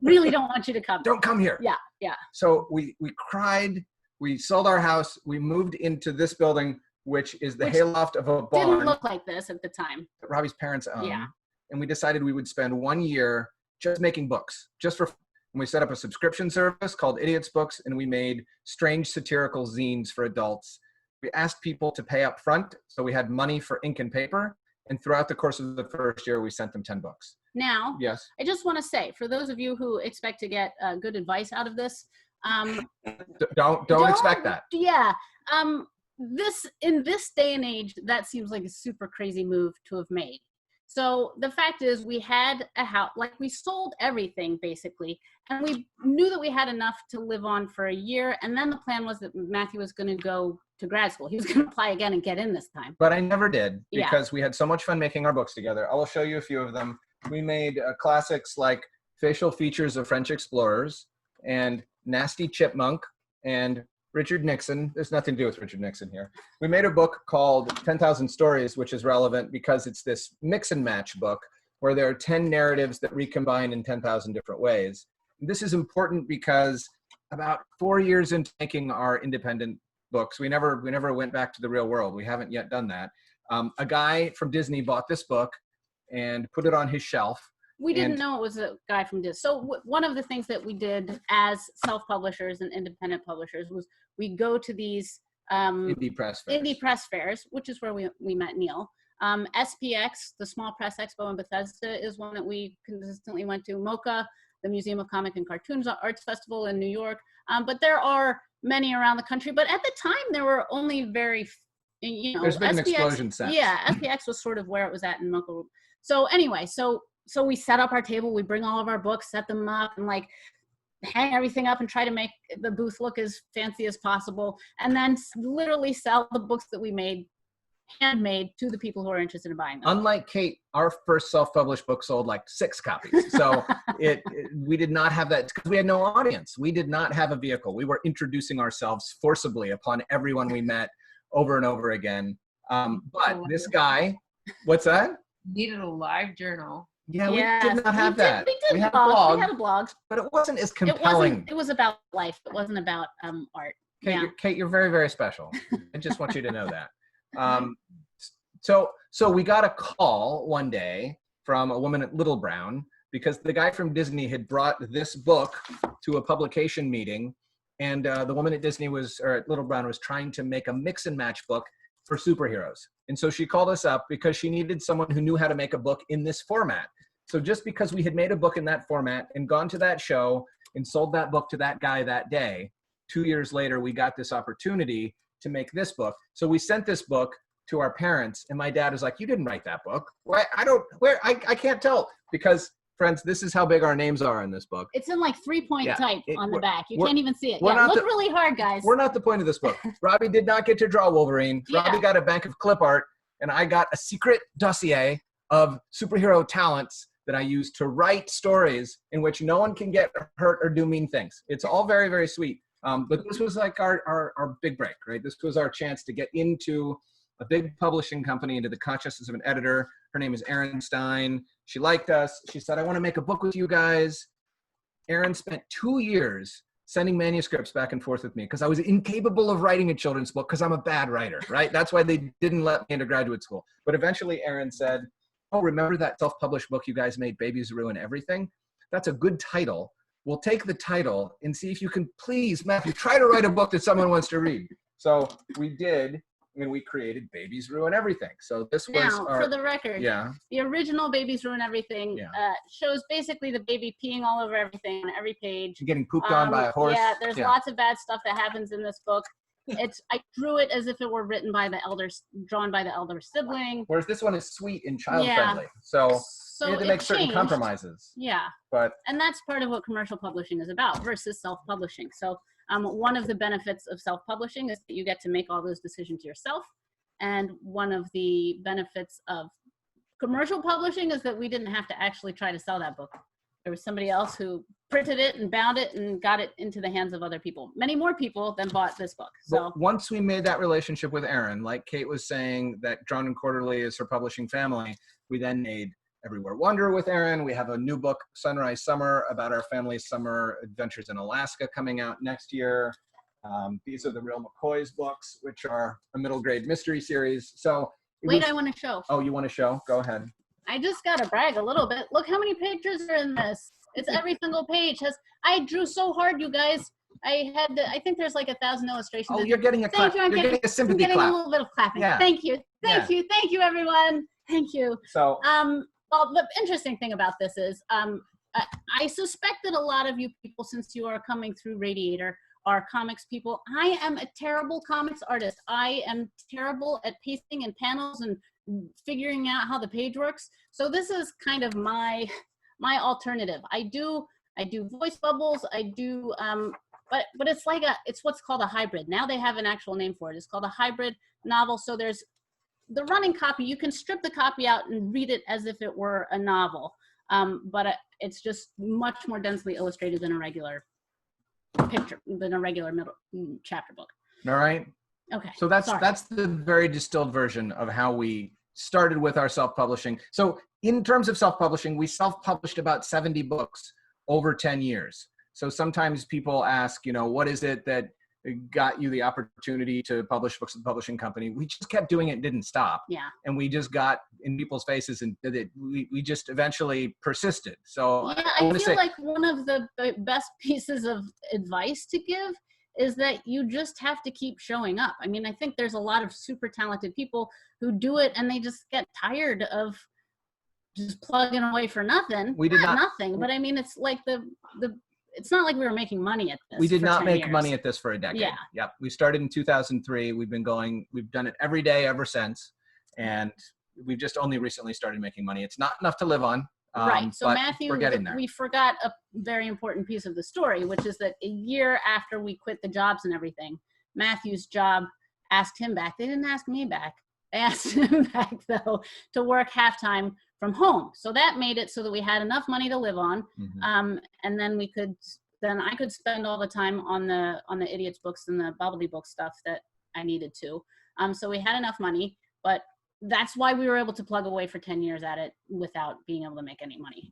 really don't want you to come. Don't come here. Yeah, yeah. So we cried. We sold our house. We moved into this building, which is the hayloft of a barn. Didn't look like this at the time. That Robbie's parents owned. Yeah. And we decided we would spend 1 year just making books, just for. And we set up a subscription service called Idiots Books, and we made strange satirical zines for adults. We asked people to pay up front, so we had money for ink and paper. And throughout the course of the first year, we sent them 10 books. Now, yes, I just want to say, for those of you who expect to get good advice out of this, don't expect that. Yeah, in this day and age, that seems like a super crazy move to have made. So the fact is, we had a house, like we sold everything basically, and we knew that we had enough to live on for a year. And then the plan was that Matthew was going to go to grad school. He was going to apply again and get in this time. But I never did because we had so much fun making our books together. I will show you a few of them. We made classics like Facial Features of French Explorers and Nasty Chipmunk and Richard Nixon. There's nothing to do with Richard Nixon here. We made a book called 10,000 Stories, which is relevant because it's this mix and match book where there are 10 narratives that recombine in 10,000 different ways. And this is important because about 4 years into making our independent books, we never went back to the real world. We haven't yet done that. A guy from Disney bought this book and put it on his shelf. We didn't know it was a guy from Disney. So one of the things that we did as self-publishers and independent publishers was we go to these indie press fairs, which is where we met Neil. SPX, the Small Press Expo in Bethesda, is one that we consistently went to. MoCA, the Museum of Comic and Cartoons Arts Festival in New York. But there are many around the country. But at the time, there were only very, there's been SPX, an explosion since. Yeah, SPX was sort of where it was at in MoCA. So anyway, so we set up our table, we bring all of our books, set them up, and like hang everything up and try to make the booth look as fancy as possible, and then literally sell the books that we made, handmade, to the people who are interested in buying them. Unlike Kate, our first self-published book sold like 6 copies. So we did not have that because we had no audience. We did not have a vehicle. We were introducing ourselves forcibly upon everyone we met over and over again. But this guy, what's that? Needed a live journal. Yeah, we did not have that. We had a blog. We had a blog. But it wasn't as compelling. It was about life. It wasn't about art. Kate, you're very, very special. I just want you to know that. So we got a call one day from a woman at Little Brown because the guy from Disney had brought this book to a publication meeting, and the woman at at Little Brown was trying to make a mix and match book for superheroes. And so she called us up because she needed someone who knew how to make a book in this format. So just because we had made a book in that format and gone to that show and sold that book to that guy that day, 2 years later, we got this opportunity to make this book. So we sent this book to our parents, and my dad was like, "You didn't write that book." I can't tell, because Friends, this is how big our names are in this book. It's in like 3-point type on the back. You can't even see it. We're Yeah, not look really hard, guys. We're not the point of this book. Robbie did not get to draw Wolverine. Yeah. Robbie got a bank of clip art, and I got a secret dossier of superhero talents that I use to write stories in which no one can get hurt or do mean things. It's all very, very sweet. But this was like our big break, right? This was our chance to get into a big publishing company, into the consciousness of an editor. Her name is Erin Stein. She liked us. She said, I want to make a book with you guys. Erin spent 2 years sending manuscripts back and forth with me because I was incapable of writing a children's book because I'm a bad writer, right? That's why they didn't let me into graduate school. But eventually Erin said, oh, remember that self-published book you guys made, Babies Ruin Everything? That's a good title. We'll take the title and see if you can please, Matthew, try to write a book that someone wants to read. So we did. And we created Babies Ruin Everything. So this was for the record, the original Babies Ruin Everything shows basically the baby peeing all over everything on every page. Getting pooped on by a horse. Yeah, there's lots of bad stuff that happens in this book. I drew it as if it were written by the elders, drawn by the elder sibling. Whereas this one is sweet and child-friendly. So we had to make certain compromises. Yeah. And that's part of what commercial publishing is about versus self-publishing. So one of the benefits of self-publishing is that you get to make all those decisions yourself. And one of the benefits of commercial publishing is that we didn't have to actually try to sell that book. There was somebody else who printed it and bound it and got it into the hands of other people. Many more people than bought this book. So but once we made that relationship with Erin, like Kate was saying, that Drawn and Quarterly is her publishing family, we then made Everywhere Wonder with Erin. We have a new book, Sunrise Summer, about our family's summer adventures in Alaska coming out next year. These are the Real McCoy's books, which are a middle grade mystery series. So I want to show. Oh, you want to show? Go ahead. I just got to brag a little bit. Look how many pictures are in this. It's every single page. I drew so hard, you guys. I think there's like 1,000 illustrations. Oh, you're getting a clap. You're getting a sympathy clap. I'm getting a little bit of clapping. Yeah. Thank you. Thank you, everyone. Thank you. So, well, the interesting thing about this is I suspect that a lot of you people, since you are coming through Radiator, are comics people. I am a terrible comics artist. I am terrible at pasting and panels and figuring out how the page works. So this is kind of my alternative. I do voice bubbles. I do, but it's what's called a hybrid. Now they have an actual name for it. It's called a hybrid novel. So there's the running copy. You can strip the copy out and read it as if it were a novel, but it's just much more densely illustrated than a regular middle chapter book. All right. Okay. So that's the very distilled version of how we started with our self-publishing. So in terms of self-publishing, we self-published about 70 books over 10 years. So sometimes people ask, what is it that got you the opportunity to publish books with the publishing company? We just kept doing it and didn't stop. Yeah. And we just got in people's faces and we just eventually persisted. So yeah, I feel like one of the best pieces of advice to give is that you just have to keep showing up. I mean, I think there's a lot of super talented people who do it and they just get tired of just plugging away for nothing. We did not nothing, but I mean, it's like it's not like we were making money at this. We did not make money at this for a decade. Yeah. Yep. We started in 2003. We've done it every day ever since. And we've just only recently started making money. It's not enough to live on. Right. So Matthew, we're getting there. We forgot a very important piece of the story, which is that a year after we quit the jobs and everything, Matthew's job asked him back. They didn't ask me back. They asked him back, though, to work half-time from home. So that made it so that we had enough money to live on. Mm-hmm. And then I could spend all the time on the idiots books and the bubbly book stuff that I needed to. So we had enough money, but that's why we were able to plug away for 10 years at it without being able to make any money.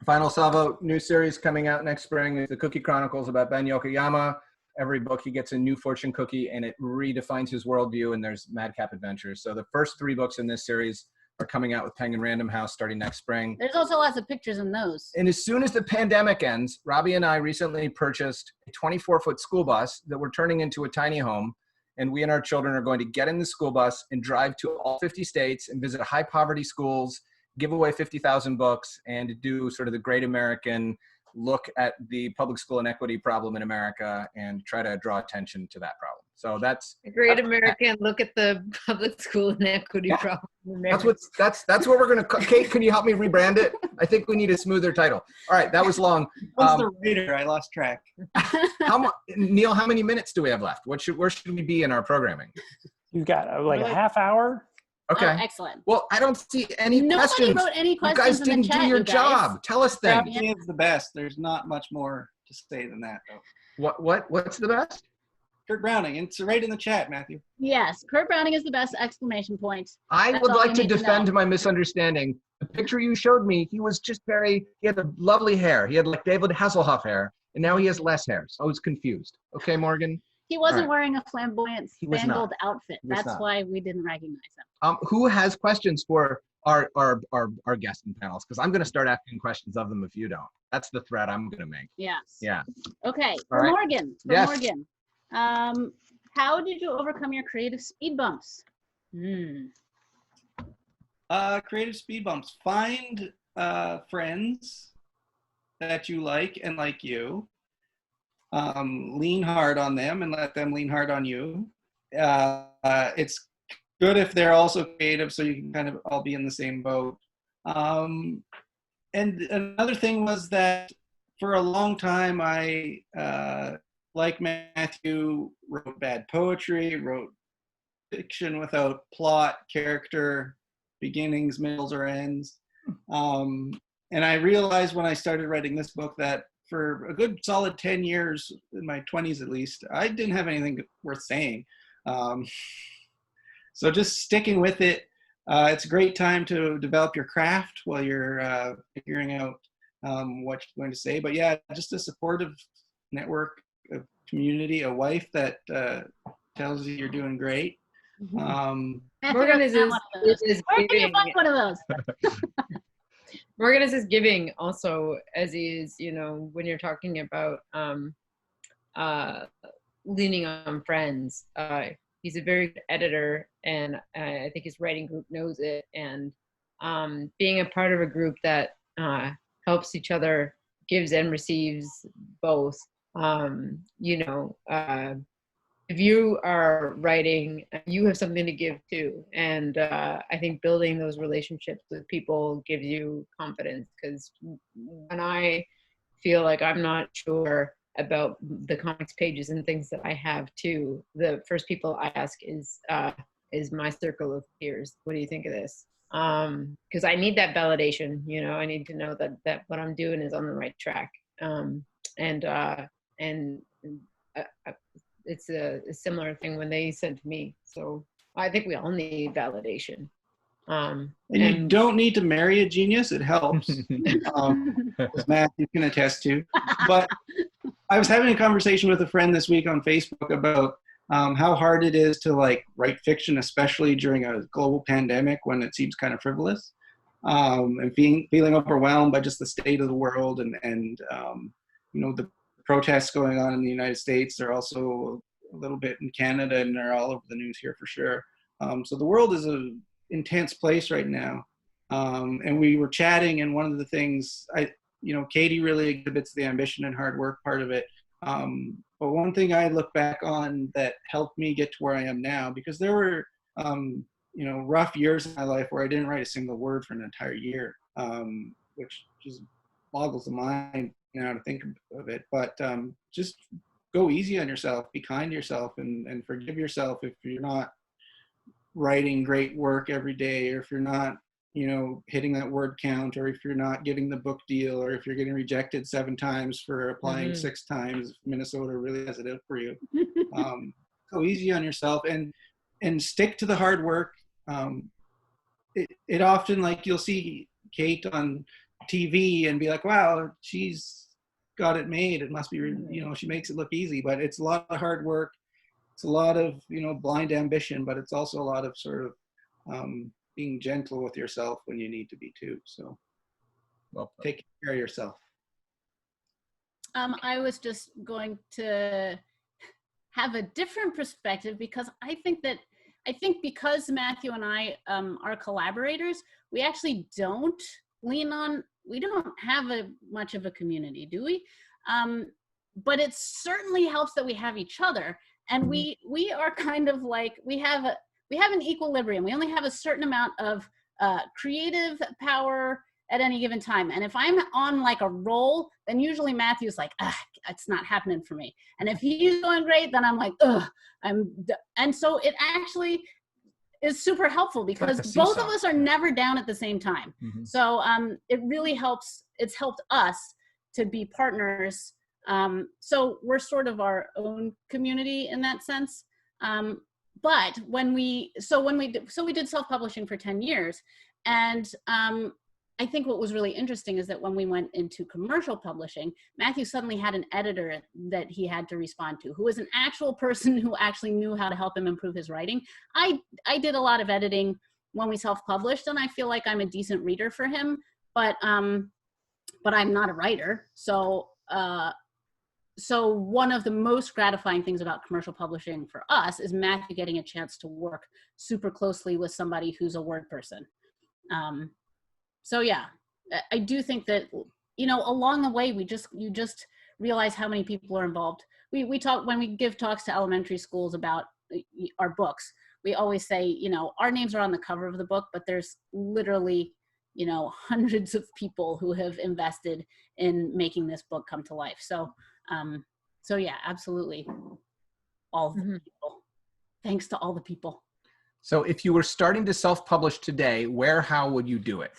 Final Salvo new series coming out next spring is the Cookie Chronicles about Ben Yokoyama. Every book he gets a new fortune cookie and it redefines his worldview, and there's madcap adventures. So the first 3 books in this series are coming out with Penguin Random House starting next spring. There's also lots of pictures in those. And as soon as the pandemic ends, Robbie and I recently purchased a 24-foot school bus that we're turning into a tiny home. And we and our children are going to get in the school bus and drive to all 50 states and visit high poverty schools, give away 50,000 books, and do sort of the great American look at the public school inequity problem in America and try to draw attention to that problem. So that's a great American look at the public school inequity problem. That's what we're gonna. Kate, can you help me rebrand it? I think we need a smoother title. All right, that was long. What's the writer? I lost track. Neil, how many minutes do we have left? Where should we be in our programming? You've got like a half hour. Okay. Oh, excellent. Well, I don't see any questions. Nobody wrote any questions. You guys in didn't the chat, do your you guys. job. Tell us things. Gravity is the best. There's not much more to say than that, though. What's the best? Kurt Browning. It's right in the chat, Matthew. Yes, Kurt Browning is the best! Exclamation point. I That's would all like you to need to defend know. my misunderstanding. The picture you showed me, he was just he had a lovely hair. He had like David Hasselhoff hair, and now he has less hair. So I was confused. Okay, Morgan? He wasn't All right. wearing a flamboyant He was spangled not. outfit. He was That's not. why we didn't recognize him. Who has questions for our guests and panels? Because I'm going to start asking questions of them if you don't. That's the threat I'm going to make. Yes. Yeah. Okay. All For right. Morgan. Yes. Morgan. How did you overcome your creative speed bumps? Creative speed bumps. Find friends that you like and like you. Lean hard on them and let them lean hard on you. It's good if they're also creative, so you can kind of all be in the same boat. And another thing was that for a long time, I, like Matthew, wrote bad poetry, wrote fiction without plot, character, beginnings, middles, or ends. And I realized when I started writing this book that for a good solid 10 years, in my 20s at least, I didn't have anything worth saying. So just sticking with it. It's a great time to develop your craft while you're figuring out what you're going to say. But yeah, just a supportive network, a community, a wife that tells you you're doing great. Morgan is Where can you giving. find one of those? Morgan is giving also, as he is, when you're talking about leaning on friends. He's a very good editor, and I think his writing group knows it. And being a part of a group that helps each other, gives and receives both. If you are writing, you have something to give too. And I think building those relationships with people gives you confidence, because when I feel like I'm not sure about the comics pages and things that I have too, the first people I ask is my circle of peers. What do you think of this? Because I need that validation. I need to know that what I'm doing is on the right track. It's a similar thing when they sent to me. So I think we all need validation. And you don't need to marry a genius. It helps. As Matthew can attest to. But I was having a conversation with a friend this week on Facebook about how hard it is to write fiction, especially during a global pandemic when it seems kind of frivolous, and feeling overwhelmed by just the state of the world and the protests going on in the United States. They're also a little bit in Canada, and they're all over the news here for sure. So the world is an intense place right now. And we were chatting, and one of the things Katie really exhibits the ambition and hard work part of it. But one thing I look back on that helped me get to where I am now, because there were, rough years in my life where I didn't write a single word for an entire year, which just boggles the mind now to think of it. But just go easy on yourself, be kind to yourself, and forgive yourself if you're not writing great work every day, or if you're not hitting that word count, or if you're not getting the book deal, or if you're getting rejected 7 times for applying 6 times. Minnesota really has it out for you. Go easy on yourself and stick to the hard work. It often, you'll see Kate on TV and be like, wow, she's got it made. It must be, she makes it look easy, but it's a lot of hard work. It's a lot of, blind ambition, but it's also a lot of sort of being gentle with yourself when you need to be too. So take care of yourself. I was just going to have a different perspective, because I think because Matthew and I are collaborators, we actually don't we don't have much of a community, do we? But it certainly helps that we have each other. And we are kind of like, we have an equilibrium. We only have a certain amount of creative power at any given time. And if I'm on like a roll, then usually Matthew's like, it's not happening for me. And if he's going great, then I'm like, and so it actually is super helpful because both of us are never down at the same time. Mm-hmm. So it really helps. It's helped us to be partners. So we're sort of our own community in that sense. But we did self-publishing for 10 years. And I think what was really interesting is that when we went into commercial publishing, Matthew suddenly had an editor that he had to respond to, who was an actual person who actually knew how to help him improve his writing. I did a lot of editing when we self-published, and I feel like I'm a decent reader for him, but I'm not a writer. So one of the most gratifying things about commercial publishing for us is Matthew getting a chance to work super closely with somebody who's a word person. So yeah, I do think that, along the way, you just realize how many people are involved. We talk, when we give talks to elementary schools about our books, we always say, our names are on the cover of the book, but there's literally, hundreds of people who have invested in making this book come to life. So yeah, absolutely. All the people. Thanks to all the people. So if you were starting to self-publish today, how would you do it?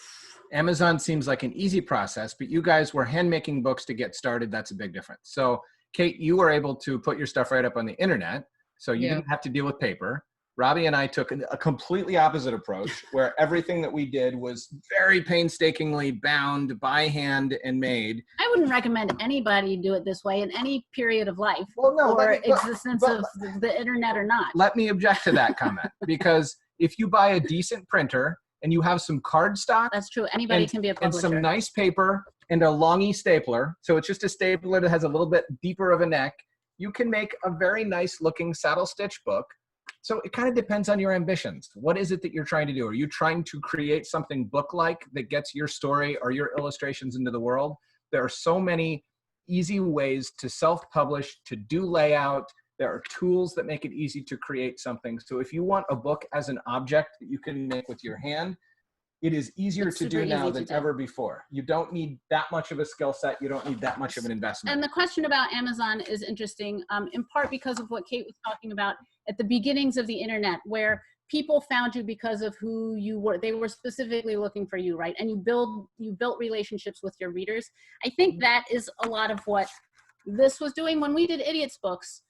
Amazon seems like an easy process, but you guys were hand-making books to get started. That's a big difference. So Kate, you were able to put your stuff right up on the internet, so you didn't have to deal with paper. Robbie and I took a completely opposite approach where everything that we did was very painstakingly bound by hand and made. I wouldn't recommend anybody do it this way in any period of life existence of the internet or not. Let me object to that comment, because if you buy a decent printer and you have some cardstock. That's true. Anybody can be a publisher. And some nice paper and a longy stapler. So it's just a stapler that has a little bit deeper of a neck. You can make a very nice looking saddle stitch book. So it kind of depends on your ambitions. What is it that you're trying to do? Are you trying to create something book-like that gets your story or your illustrations into the world? There are so many easy ways to self-publish, to do layout. There are tools that make it easy to create something. So if you want a book as an object that you can make with your hand, it is easier to do now than ever before. You don't need that much of a skill set. You don't need that much of an investment. And the question about Amazon is interesting, in part because of what Kate was talking about at the beginnings of the internet, where people found you because of who you were. They were specifically looking for you, right? And you built relationships with your readers. I think that is a lot of what this was doing. When we did Idiots books,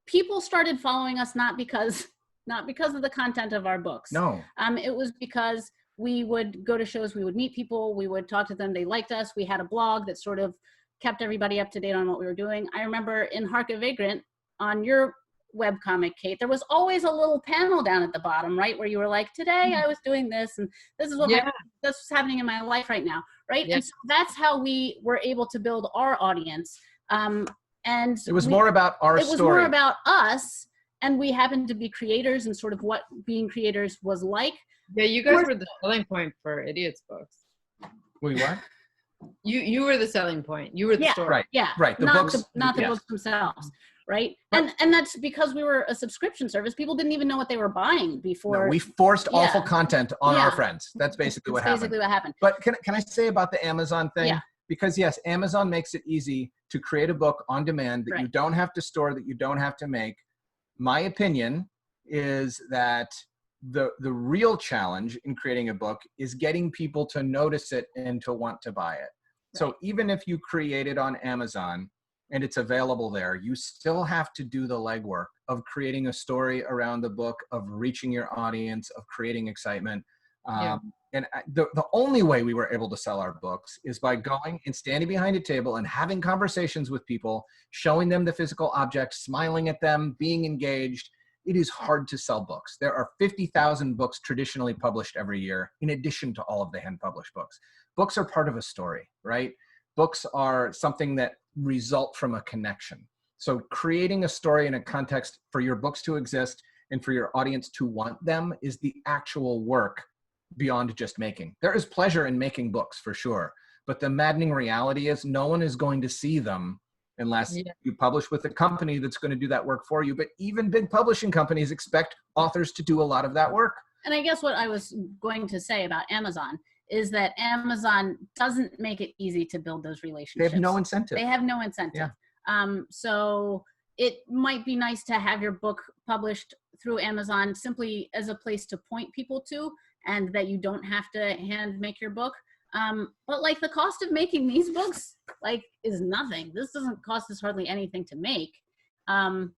people started following us not because of the content of our books. No. It was because we would go to shows, we would meet people, we would talk to them, they liked us. We had a blog that sort of kept everybody up to date on what we were doing. I remember in Harka Vagrant, on your webcomic, Kate, there was always a little panel down at the bottom, right? Where you were like, today I was doing this, and this is that's what's happening in my life right now, right? And so that's how we were able to build our audience. And it was more about our story. It was more about us. And we happened to be creators and sort of what being creators was like. Yeah, you guys were the selling point for Idiots books. We what? You were the selling point. You were the story. Right. Yeah. Right. The not books, the books themselves. Right. And that's because we were a subscription service. People didn't even know what they were buying before. No, we forced awful content on our friends. That's basically what happened. Basically what happened. But can I say about the Amazon thing? Yeah. Because yes, Amazon makes it easy to create a book on demand that you don't have to store, that you don't have to make. My opinion is that the real challenge in creating a book is getting people to notice it and to want to buy it. Right. So even if you create it on Amazon and it's available there, you still have to do the legwork of creating a story around the book, of reaching your audience, of creating excitement. And the only way we were able to sell our books is by going and standing behind a table and having conversations with people, showing them the physical objects, smiling at them, being engaged. It is hard to sell books. There are 50,000 books traditionally published every year, in addition to all of the hand-published books. Books are part of a story, right? Books are something that result from a connection. So creating a story in a context for your books to exist and for your audience to want them is the actual work beyond just making. There is pleasure in making books for sure, but the maddening reality is no one is going to see them unless you publish with a company that's going to do that work for you. But even big publishing companies expect authors to do a lot of that work. And I guess what I was going to say about Amazon is that Amazon doesn't make it easy to build those relationships. They have no incentive. They have no incentive. Yeah. So it might be nice to have your book published through Amazon simply as a place to point people to, and that you don't have to hand make your book. But like the cost of making these books like is nothing. This doesn't cost us hardly anything to make. And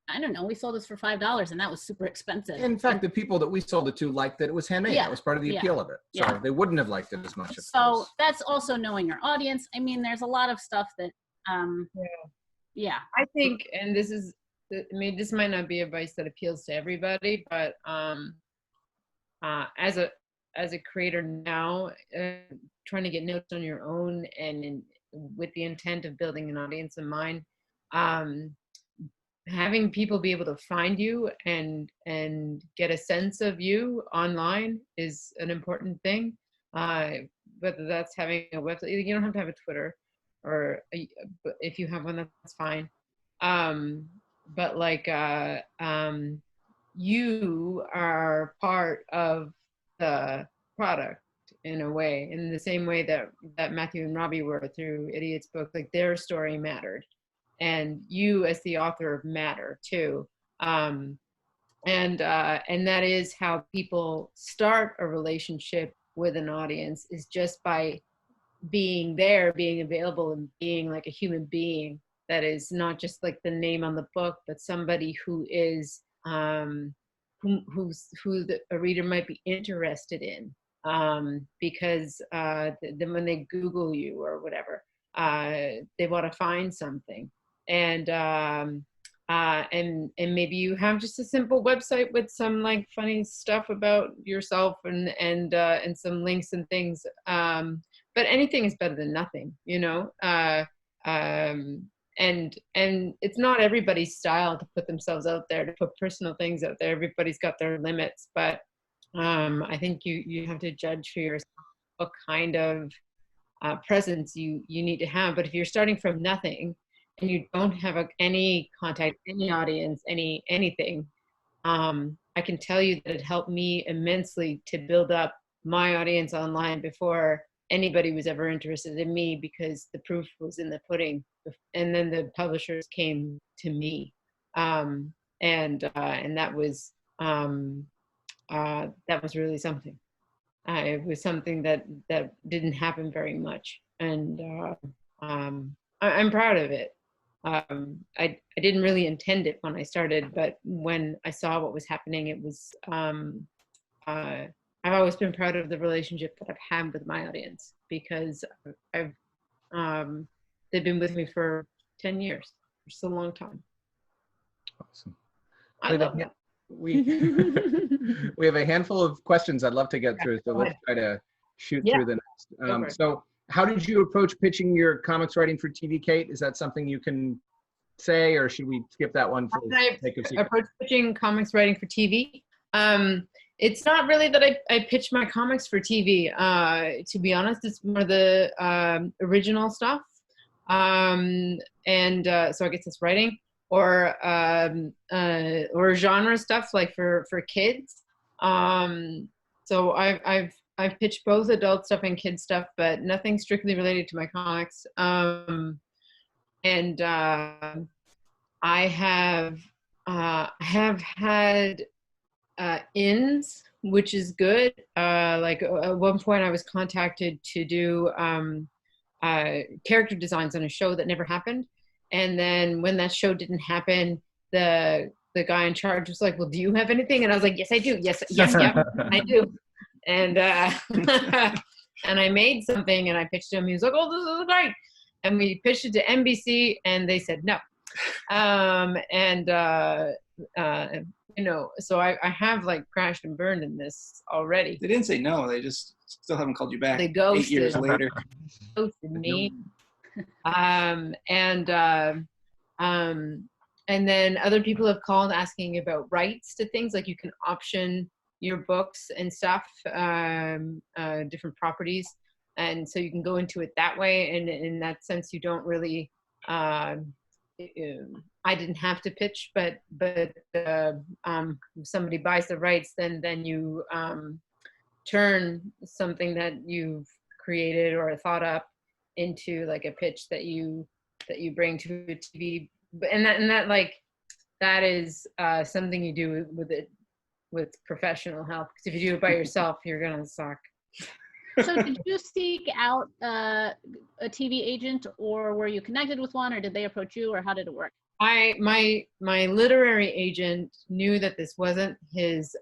I don't know, we sold this for $5 and that was super expensive. In fact, the people that we sold it to liked that it was handmade. That was part of the appeal of it. So they wouldn't have liked it as much. So that's also knowing your audience. I mean, there's a lot of stuff that, I think, and this is, I mean, this might not be advice that appeals to everybody, but as a creator now, trying to get notes on your own and with the intent of building an audience in mind, having people be able to find you and get a sense of you online is an important thing. Whether that's having a website, you don't have to have a Twitter, or if you have one, that's fine. But like you are part of the product in a way, in the same way that Matthew and Robbie were through Idiot's book. Like their story mattered, and you as the author matter too. And that is how people start a relationship with an audience, is just by being there, being available, and being like a human being that is not just like the name on the book, but somebody who is who a reader might be interested in, because then when they Google you or whatever, they want to find something. And maybe you have just a simple website with some like funny stuff about yourself and some links and things. But anything is better than nothing, you know. And it's not everybody's style to put themselves out there, to put personal things out there. Everybody's got their limits, but I think you have to judge for yourself what kind of presence you need to have. But if you're starting from nothing and you don't have any contact, any audience, anything, I can tell you that it helped me immensely to build up my audience online before anybody was ever interested in me, because the proof was in the pudding. And then the publishers came to me, and that was really something. It was something that didn't happen very much, and I'm proud of it. I didn't really intend it when I started, but when I saw what was happening, it was. I've always been proud of the relationship that I've had with my audience, because they've been with me for 10 years. It's a long time. Awesome. I love that. We have a handful of questions I'd love to get through, so let's try to shoot through the next. So how did you approach pitching your comics writing for TV, Kate? Is that something you can say, or should we skip that one for the sake of secret? Approach pitching comics writing for TV? It's not really that I pitch my comics for TV. To be honest, it's more the original stuff. So I guess it's writing, or genre stuff, like for kids. So I've pitched both adult stuff and kids stuff, but nothing strictly related to my comics. I have had ins, which is good. Like at one point I was contacted to do character designs on a show that never happened. And then when that show didn't happen, the guy in charge was like, well, do you have anything? And I was like, yes, I do. Yes, yeah, I do. And and I made something and I pitched him. He was like, oh, this is great. And we pitched it to NBC and they said no. You know, so I have like crashed and burned in this already. They didn't say no. They just still haven't called you back. They ghosted. 8 years later. Ghosted me. And then other people have called asking about rights to things, like you can option your books and stuff, different properties. And so you can go into it that way. And in that sense, you don't really, I didn't have to pitch, but if somebody buys the rights, then you turn something that you've created or thought up into like a pitch that you bring to a TV. And that is something you do with professional help. Because if you do it by yourself, you're gonna suck. So did you seek out a TV agent, or were you connected with one, or did they approach you, or how did it work? My literary agent knew that this wasn't his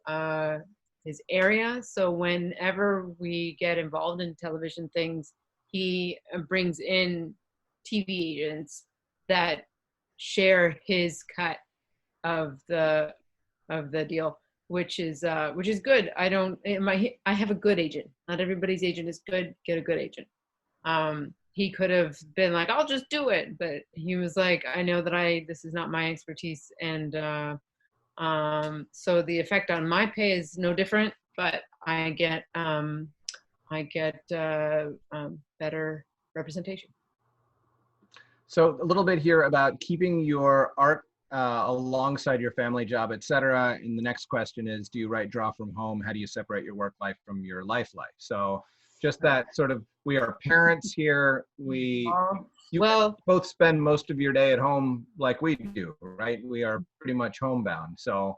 area. So whenever we get involved in television things, he brings in TV agents that share his cut of the deal, which is good. I have a good agent. Not everybody's agent is good. Get a good agent. He could have been like, I'll just do it, but he was like, I know that this is not my expertise, and so the effect on my pay is no different, but I get better representation. So a little bit here about keeping your art alongside your family job, etc. And the next question is, do you draw from home? How do you separate your work life from your life? So just that sort of, we are parents here. You both spend most of your day at home like we do, right? We are pretty much homebound. So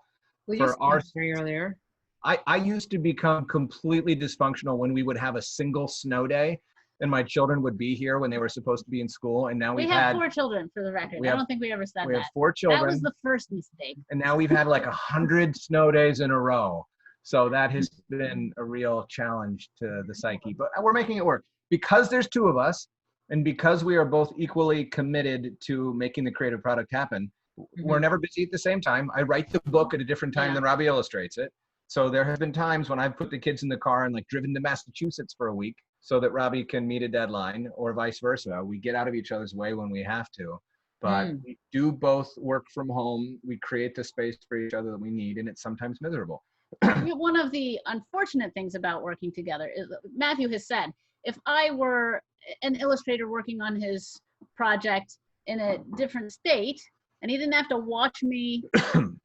for our earlier, I used to become completely dysfunctional when we would have a single snow day and my children would be here when they were supposed to be in school. And now we have 4 children, for the record. I don't think we ever said that. We have 4 children. That was the first mistake. And now we've had like 100 snow days in a row. So that has been a real challenge to the psyche, but we're making it work. Because there's 2 of us, and because we are both equally committed to making the creative product happen, we're never busy at the same time. I write the book at a different time than Robbie illustrates it. So there have been times when I've put the kids in the car and like driven to Massachusetts for a week so that Robbie can meet a deadline, or vice versa. We get out of each other's way when we have to, but we do both work from home. We create the space for each other that we need, and it's sometimes miserable. One of the unfortunate things about working together is, Matthew has said, if I were an illustrator working on his project in a different state, and he didn't have to watch me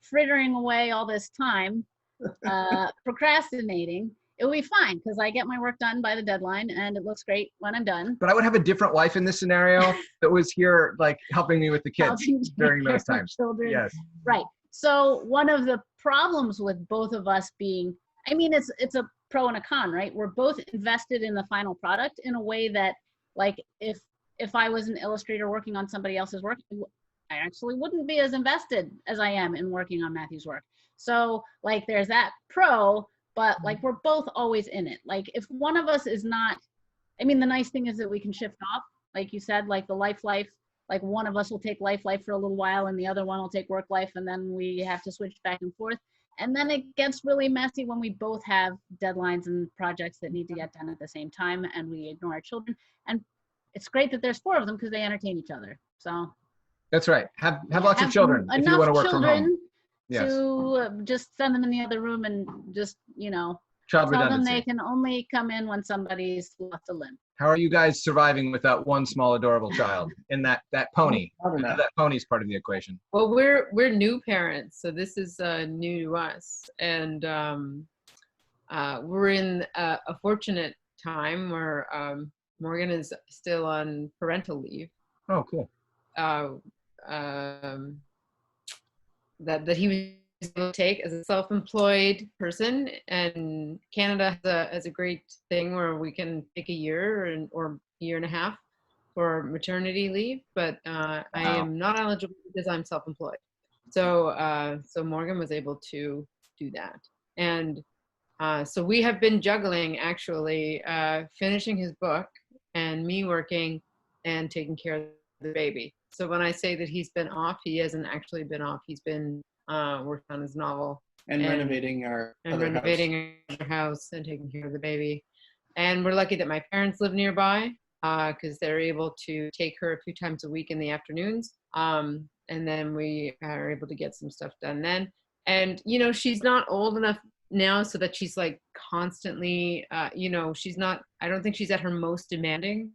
frittering away all this time, procrastinating, it would be fine, because I get my work done by the deadline and it looks great when I'm done. But I would have a different wife in this scenario that was here like helping me with the kids during those times. Children. Yes. Right. So one of the problems with both of us being, I mean, it's a pro and a con, right? We're both invested in the final product in a way that, like, if I was an illustrator working on somebody else's work, I actually wouldn't be as invested as I am in working on Matthew's work. So like there's that pro, but like we're both always in it. Like if one of us is not, I mean, the nice thing is that we can shift off, like you said, like the life, like one of us will take life for a little while and the other one will take work life, and then we have to switch back and forth. And then it gets really messy when we both have deadlines and projects that need to get done at the same time, and we ignore our children. And it's great that there's 4 of them because they entertain each other. So that's right. Have lots of children if you want to work from home. Yes. To just send them in the other room and just, Child tell redundancy. them they can only come in when somebody's lost a limb. How are you guys surviving without one small adorable child in that pony? That pony's part of the equation. Well, we're new parents, so this is new to us, and we're in a fortunate time where Morgan is still on parental leave. Oh, cool. That he was able to take as a self-employed person, and Canada has a great thing where we can take a year or year and a half for maternity leave, but I am not eligible because I'm self-employed. So Morgan was able to do that, and so we have been juggling actually finishing his book and me working and taking care of the baby. So when I say that he's been off, he hasn't actually been off. He's been working on his novel and renovating our house and taking care of the baby. And we're lucky that my parents live nearby because they're able to take her a few times a week in the afternoons. And then we are able to get some stuff done then. And she's not old enough now, so that she's like constantly, you know, I don't think she's at her most demanding.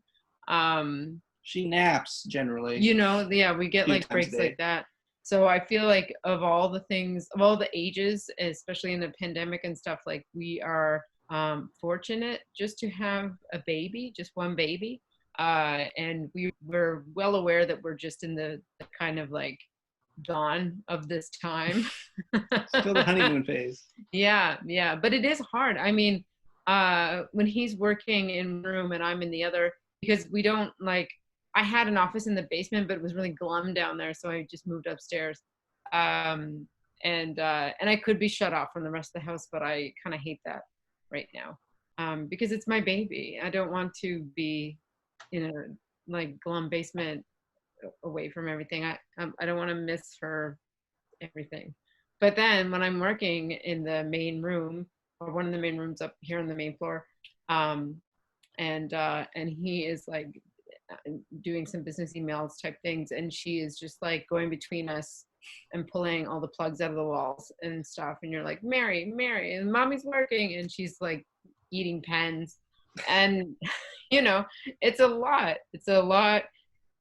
She naps generally. You know, yeah, we get Few like times a breaks day. like that. So I feel like of all the things, of all the ages, especially in the pandemic and stuff, like we are fortunate just to have a baby, just one baby. And we're well aware that we're just in the kind of like dawn of this time. Still the honeymoon phase. Yeah, yeah, but it is hard. I mean, when he's working in one room and I'm in the other, because we don't like, I had an office in the basement, but it was really glum down there, so I just moved upstairs. And I could be shut off from the rest of the house, but I kind of hate that right now, because it's my baby. I don't want to be in a like glum basement away from everything. I don't want to miss her everything. But then when I'm working in the main room, or one of the main rooms up here on the main floor, and he is like doing some business emails type things, and she is just like going between us and pulling all the plugs out of the walls and stuff, and you're like, Mary, and mommy's working, and she's like eating pens, and you know, it's a lot.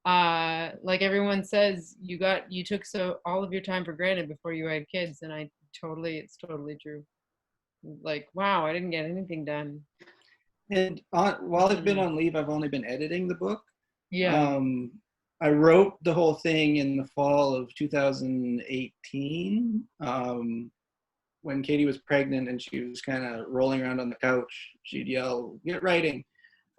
Like everyone says, you took all of your time for granted before you had kids, and it's totally true. Like, wow, I didn't get anything done. And while I've been on leave, I've only been editing the book. Yeah. I wrote the whole thing in the fall of 2018. When Katie was pregnant and she was kind of rolling around on the couch, she'd yell, "Get writing."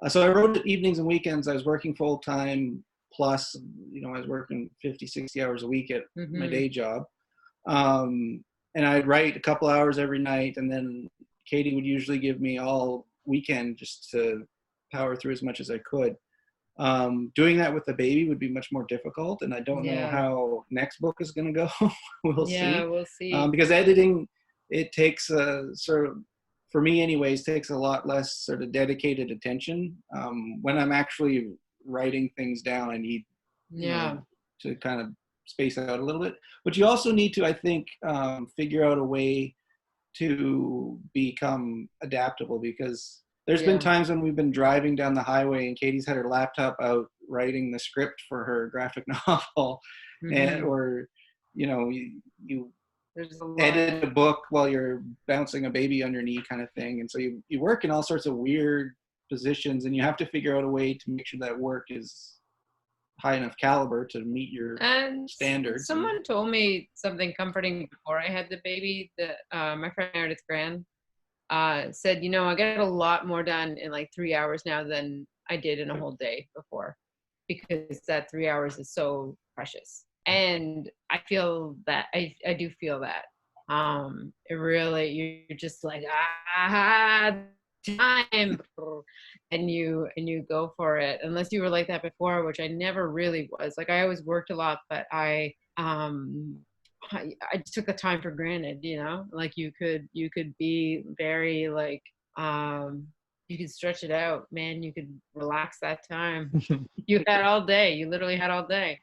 So I wrote it evenings and weekends. I was working full time, plus, you know, I was working 50, 60 hours a week at my day job. And I'd write a couple hours every night, and then Katie would usually give me all weekend just to power through as much as I could. Doing that with the baby would be much more difficult, and I don't know how next book is going to go. We'll see. Because editing, it takes sort of, for me anyways, takes a lot less sort of dedicated attention. When I'm actually writing things down, I need you know, to kind of space out a little bit. But you also need to, I think, figure out a way to become adaptable, because there's been times when we've been driving down the highway and Katie's had her laptop out writing the script for her graphic novel, and or you know, you edit a book while you're bouncing a baby on your knee kind of thing, and so you work in all sorts of weird positions, and you have to figure out a way to make sure that work is high enough caliber to meet your standards. Someone told me something comforting before I had the baby, that my friend Meredith Gran said, you know, I get a lot more done in like 3 hours now than I did in a whole day before, because that 3 hours is so precious. And I feel that, I do feel that. It really, you're just like, time, and you go for it, unless you were like that before, which I never really was. Like, I always worked a lot, but I just took the time for granted, you know, like you could be very like, you could stretch it out, man. You could relax that time. You had all day, you literally had all day.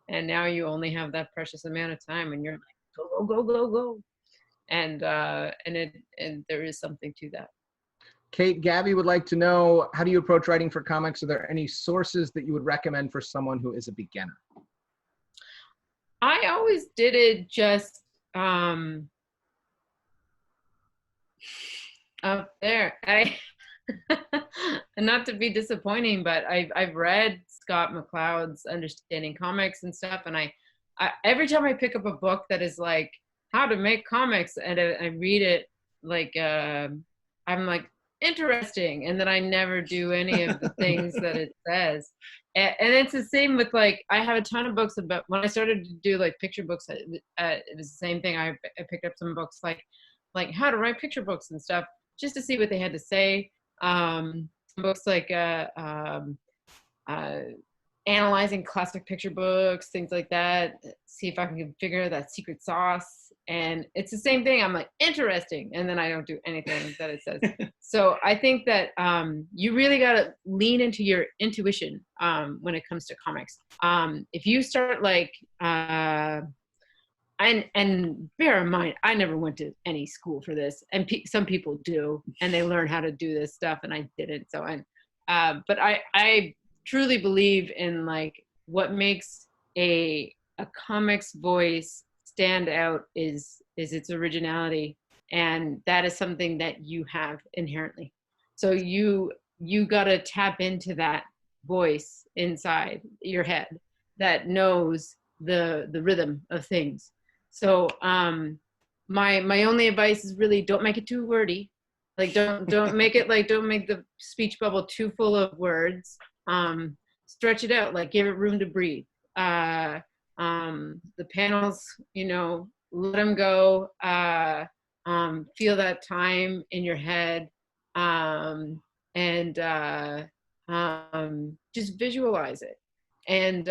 And now you only have that precious amount of time, and you're like, go. And there is something to that. Kate, Gabby would like to know, how do you approach writing for comics? Are there any sources that you would recommend for someone who is a beginner? I always did it just up there. And not to be disappointing, but I've read Scott McCloud's Understanding Comics and stuff, and I every time I pick up a book that is like how to make comics, and I read it, like I'm like, interesting, and then I never do any of the things that it says. And it's the same with, like, I have a ton of books about, when I started to do like picture books, it was the same thing. I picked up some books like how to write picture books and stuff, just to see what they had to say. Some books like analyzing classic picture books, things like that, see if I can figure out that secret sauce. And it's the same thing. I'm like, interesting, and then I don't do anything that it says. So I think that you really got to lean into your intuition when it comes to comics. If you start like and bear in mind, I never went to any school for this, and some people do, and they learn how to do this stuff, and I didn't. So but I truly believe in like what makes a comics voice stand out is its originality, and that is something that you have inherently. So you got to tap into that voice inside your head that knows the rhythm of things. So my only advice is really don't make it too wordy. Like don't make it like, don't make the speech bubble too full of words. Stretch it out, like give it room to breathe. The panels, you know, let them go. Feel that time in your head, and just visualize it. And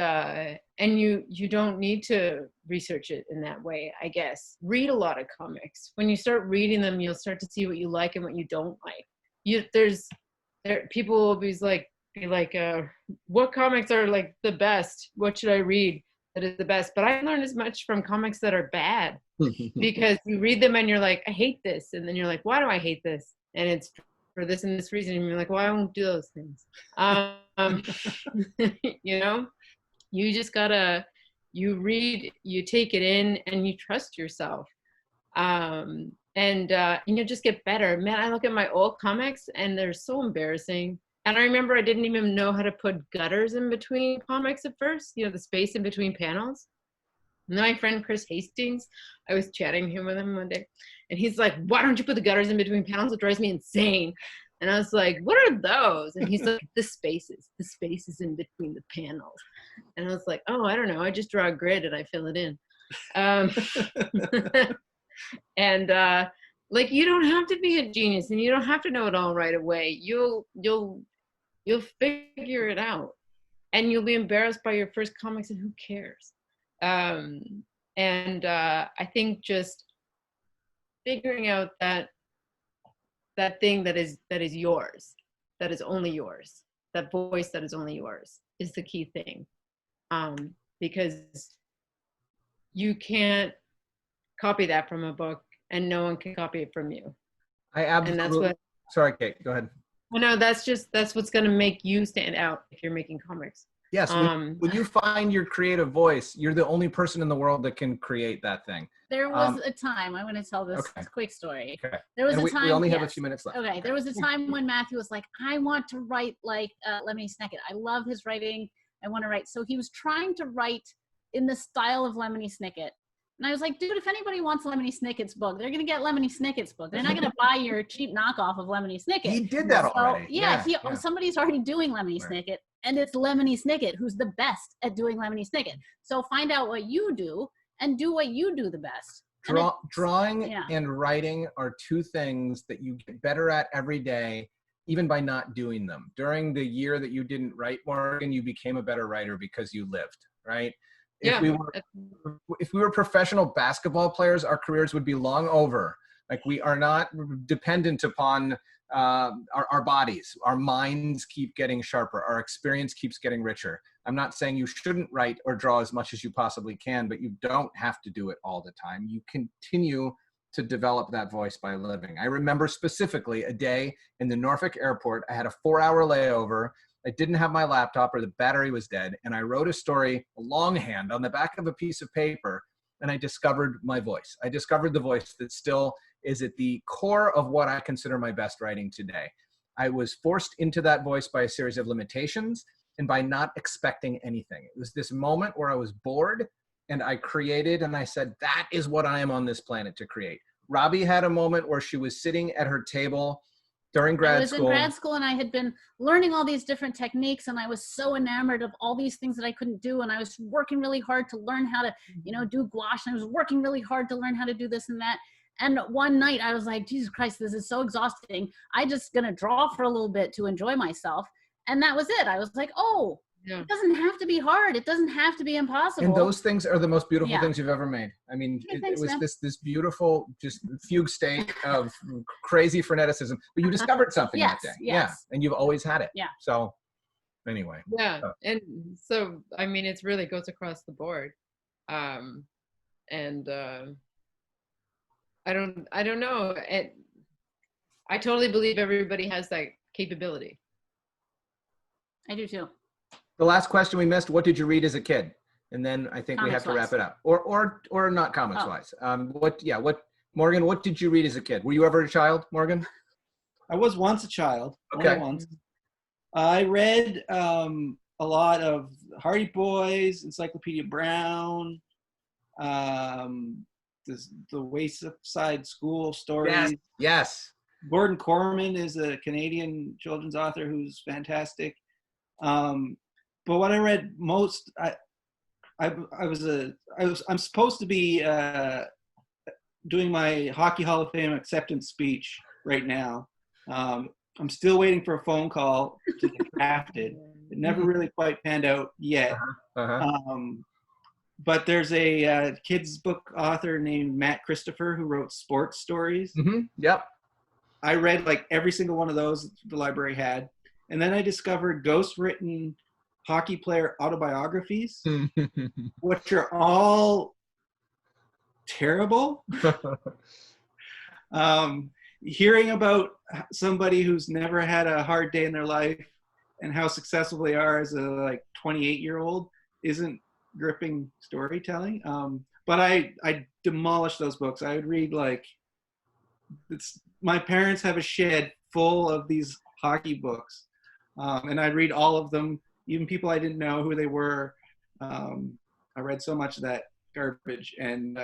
you don't need to research it in that way, I guess. Read a lot of comics. When you start reading them, you'll start to see what you like and what you don't like. People will be like, what comics are like the best? What should I read that is the best? But I learned as much from comics that are bad, because you read them and you're like, I hate this. And then you're like, why do I hate this? And it's for this and this reason. And you're like, well, I won't do those things. You know, you just gotta, you read, you take it in, and you trust yourself. And you just get better. Man, I look at my old comics and they're so embarrassing. And I remember I didn't even know how to put gutters in between comics at first, you know, the space in between panels. And my friend Chris Hastings, I was chatting with him one day, and he's like, why don't you put the gutters in between panels? It drives me insane. And I was like, what are those? And he's like, the spaces in between the panels. And I was like, oh, I don't know. I just draw a grid and I fill it in. And like, you don't have to be a genius, and you don't have to know it all right away. You'll figure it out, and you'll be embarrassed by your first comics, and who cares? I think just figuring out that thing that is yours, that is only yours, that voice that is only yours, is the key thing. Because you can't copy that from a book, and no one can copy it from you. I absolutely. And that's what. Sorry, Kate. Go ahead. Well, no, that's what's going to make you stand out if you're making comics. Yes. When you find your creative voice, you're the only person in the world that can create that thing. There was a time, I want to tell this quick story. Okay. There was a time. We only have a few minutes left. Okay. There was a time when Matthew was like, I want to write like Lemony Snicket. I love his writing. I want to write. So he was trying to write in the style of Lemony Snicket. And I was like, dude, if anybody wants Lemony Snicket's book, they're going to get Lemony Snicket's book. They're not going to buy your cheap knockoff of Lemony Snicket. He did that already. Yeah, somebody's already doing Lemony Snicket, and it's Lemony Snicket who's the best at doing Lemony Snicket. So find out what you do and do what you do the best. Drawing and writing are two things that you get better at every day, even by not doing them. During the year that you didn't write, Morgan, you became a better writer because you lived, right? If we were professional basketball players, our careers would be long over. Like, we are not dependent upon our bodies. Our minds keep getting sharper. Our experience keeps getting richer. I'm not saying you shouldn't write or draw as much as you possibly can, but you don't have to do it all the time. You continue to develop that voice by living. I remember specifically a day in the Norfolk airport. I had a 4-hour layover. I didn't have my laptop, or the battery was dead. And I wrote a story longhand on the back of a piece of paper, and I discovered my voice. I discovered the voice that still is at the core of what I consider my best writing today. I was forced into that voice by a series of limitations and by not expecting anything. It was this moment where I was bored, and I created, and I said, that is what I am on this planet to create. Robbie had a moment where she was sitting at her table during grad school. I was in grad school, and I had been learning all these different techniques, and I was so enamored of all these things that I couldn't do, and I was working really hard to learn how to, do gouache, and I was working really hard to learn how to do this and that. And one night I was like, Jesus Christ, this is so exhausting. I'm just gonna draw for a little bit to enjoy myself. And that was it. I was like, oh, it doesn't have to be hard. It doesn't have to be impossible. And those things are the most beautiful things you've ever made. I mean, it was this beautiful, just fugue state of crazy freneticism, but you discovered something that day. Yeah. And you've always had it. Yeah. So anyway. Yeah. And so, I mean, it really goes across the board. I don't know. I totally believe everybody has that capability. I do too. The last question we missed, what did you read as a kid? And then I think we have to wrap it up. Or not comics wise. Morgan, what did you read as a kid? Were you ever a child, Morgan? I was once a child. Okay. Only once. I read a lot of Hardy Boys, Encyclopedia Brown, the Wayside School stories. Yes. Gordon Corman is a Canadian children's author who's fantastic. But what I read most, I'm supposed to be doing my Hockey Hall of Fame acceptance speech right now. I'm still waiting for a phone call to get drafted. It never really quite panned out yet. But there's a kids book author named Matt Christopher who wrote sports stories. Yep. I read like every single one of those the library had. And then I discovered ghost-written hockey player autobiographies, which are all terrible. Hearing about somebody who's never had a hard day in their life and how successful they are as a 28-year-old isn't gripping storytelling. But I demolished those books. I would read my parents have a shed full of these hockey books. And I'd read all of them, even people I didn't know who they were. I read so much of that garbage and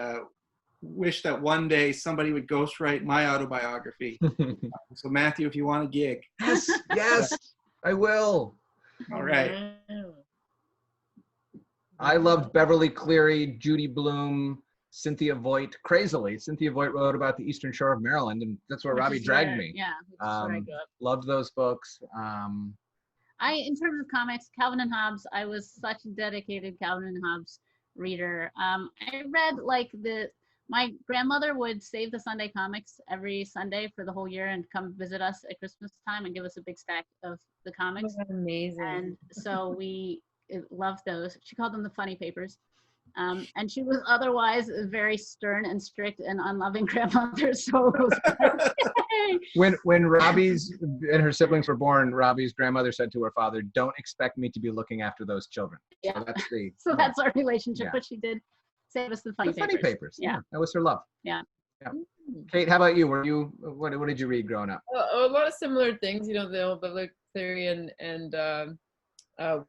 wish that one day somebody would ghostwrite my autobiography. So Matthew, if you want a gig. Yes, I will. All right. I loved Beverly Cleary, Judy Blume, Cynthia Voigt. Crazily, Cynthia Voigt wrote about the Eastern Shore of Maryland, and that's where Robbie dragged me. Yeah, which is Loved those books. In terms of comics, Calvin and Hobbes, I was such a dedicated Calvin and Hobbes reader. I read my grandmother would save the Sunday comics every Sunday for the whole year and come visit us at Christmas time and give us a big stack of the comics. Oh, amazing. And so we loved those. She called them the funny papers. And she was otherwise a very stern and strict and unloving grandmother. So it was when Robbie's and her siblings were born, Robbie's grandmother said to her father, "Don't expect me to be looking after those children." Yeah. So that's our relationship. Yeah. But she did save us the funny papers. Yeah. That was her love. Yeah. Kate, how about you? What did you read growing up? A lot of similar things, the old Beverly Cleary and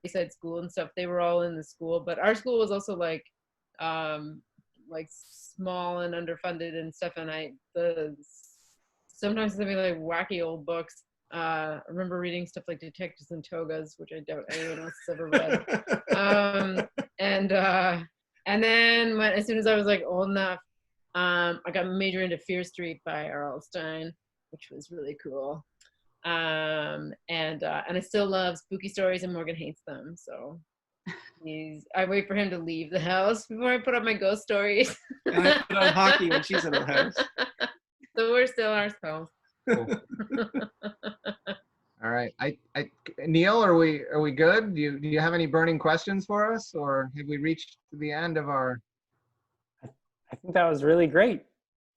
Wayside School and stuff. They were all in the school, but our school was also like small and underfunded and stuff. And sometimes something like wacky old books. I remember reading stuff like Detectives in Togas, which I doubt anyone else has ever read. And then as soon as I was old enough, I got majored into Fear Street by R.L. Stine, which was really cool. And I still love spooky stories, and Morgan hates them. So I wait for him to leave the house before I put up my ghost stories. And I put on hockey when she's in the house. So we're still ourselves. Cool. All right. Neil, are we good? Do you have any burning questions for us, or have we reached the end of our? I think that was really great.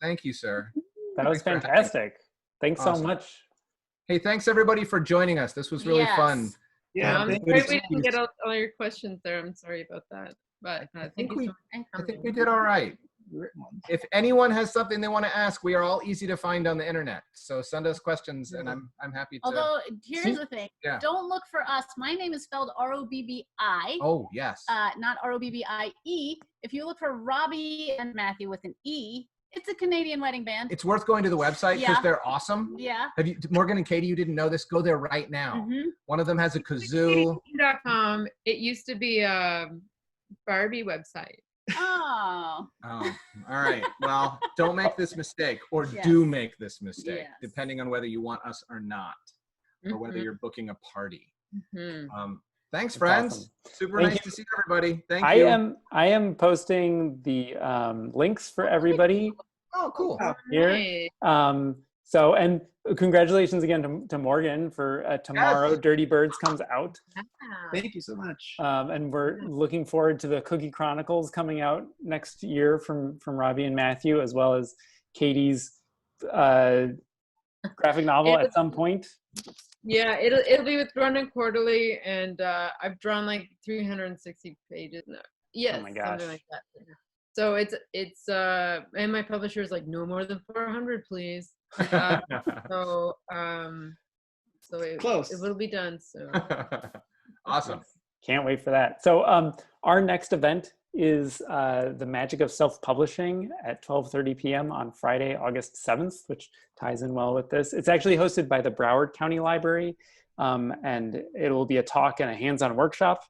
Thank you, sir. That was fantastic. Thanks so much. Hey, thanks everybody for joining us. This was really fun. Yeah, I'm sorry we didn't get all your questions there. I'm sorry about that. But I think we did all right. If anyone has something they want to ask, we are all easy to find on the internet. So send us questions, and I'm happy to. Although here's the thing, don't look for us. My name is spelled R-O-B-B-I. Oh yes. Not R-O-B-B-I-E. If you look for Robbie and Matthew with an E, it's a Canadian wedding band. It's worth going to the website because they're awesome. Yeah. Have you, Morgan and Katie? You didn't know this? Go there right now. One of them has a kazoo. .com. It used to be a Barbie website. Oh. All right. Well, don't make this mistake, or do make this mistake, depending on whether you want us or not, or whether you're booking a party. Thanks, friends. Awesome. Super nice to see everybody. Thank you. I am posting the links for everybody. Oh, cool. Here. So, and congratulations again to Morgan for tomorrow. Yes. Dirty Birds comes out. Thank you so much. And we're looking forward to the Cookie Chronicles coming out next year from Robbie and Matthew, as well as Katie's graphic novel at some point. Yeah, it'll be with Ronan Quarterly, and I've drawn like 360 pages. No, yes, Oh my gosh. something like that. So it's and my publisher is like, no more than 400, please. So Close. it will be done soon. Awesome. Can't wait for that. So our next event is The Magic of Self-Publishing at 12:30 p.m. on Friday, August 7th, which ties in well with this. It's actually hosted by the Broward County Library, and it will be a talk and a hands-on workshop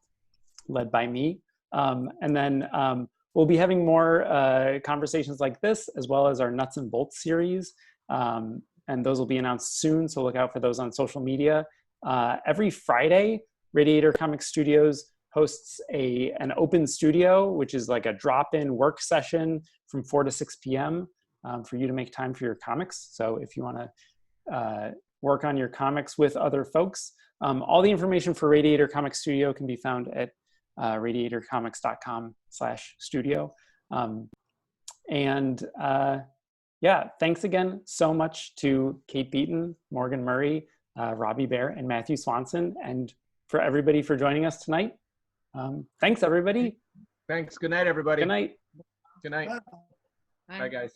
led by me. And then we'll be having more conversations like this, as well as our Nuts and Bolts series. And those will be announced soon, so look out for those on social media. Every Friday, Radiator Comics Studios hosts an open studio, which is like a drop-in work session from 4 to 6 p.m. For you to make time for your comics. So if you want to work on your comics with other folks, all the information for Radiator Comics Studio can be found at radiatorcomics.com/studio. Yeah, thanks again so much to Kate Beaton, Morgan Murray, Robbi Behr, and Matthew Swanson, and for everybody for joining us tonight. Thanks, everybody. Thanks. Good night, everybody. Good night. Good night. Bye. Bye, guys.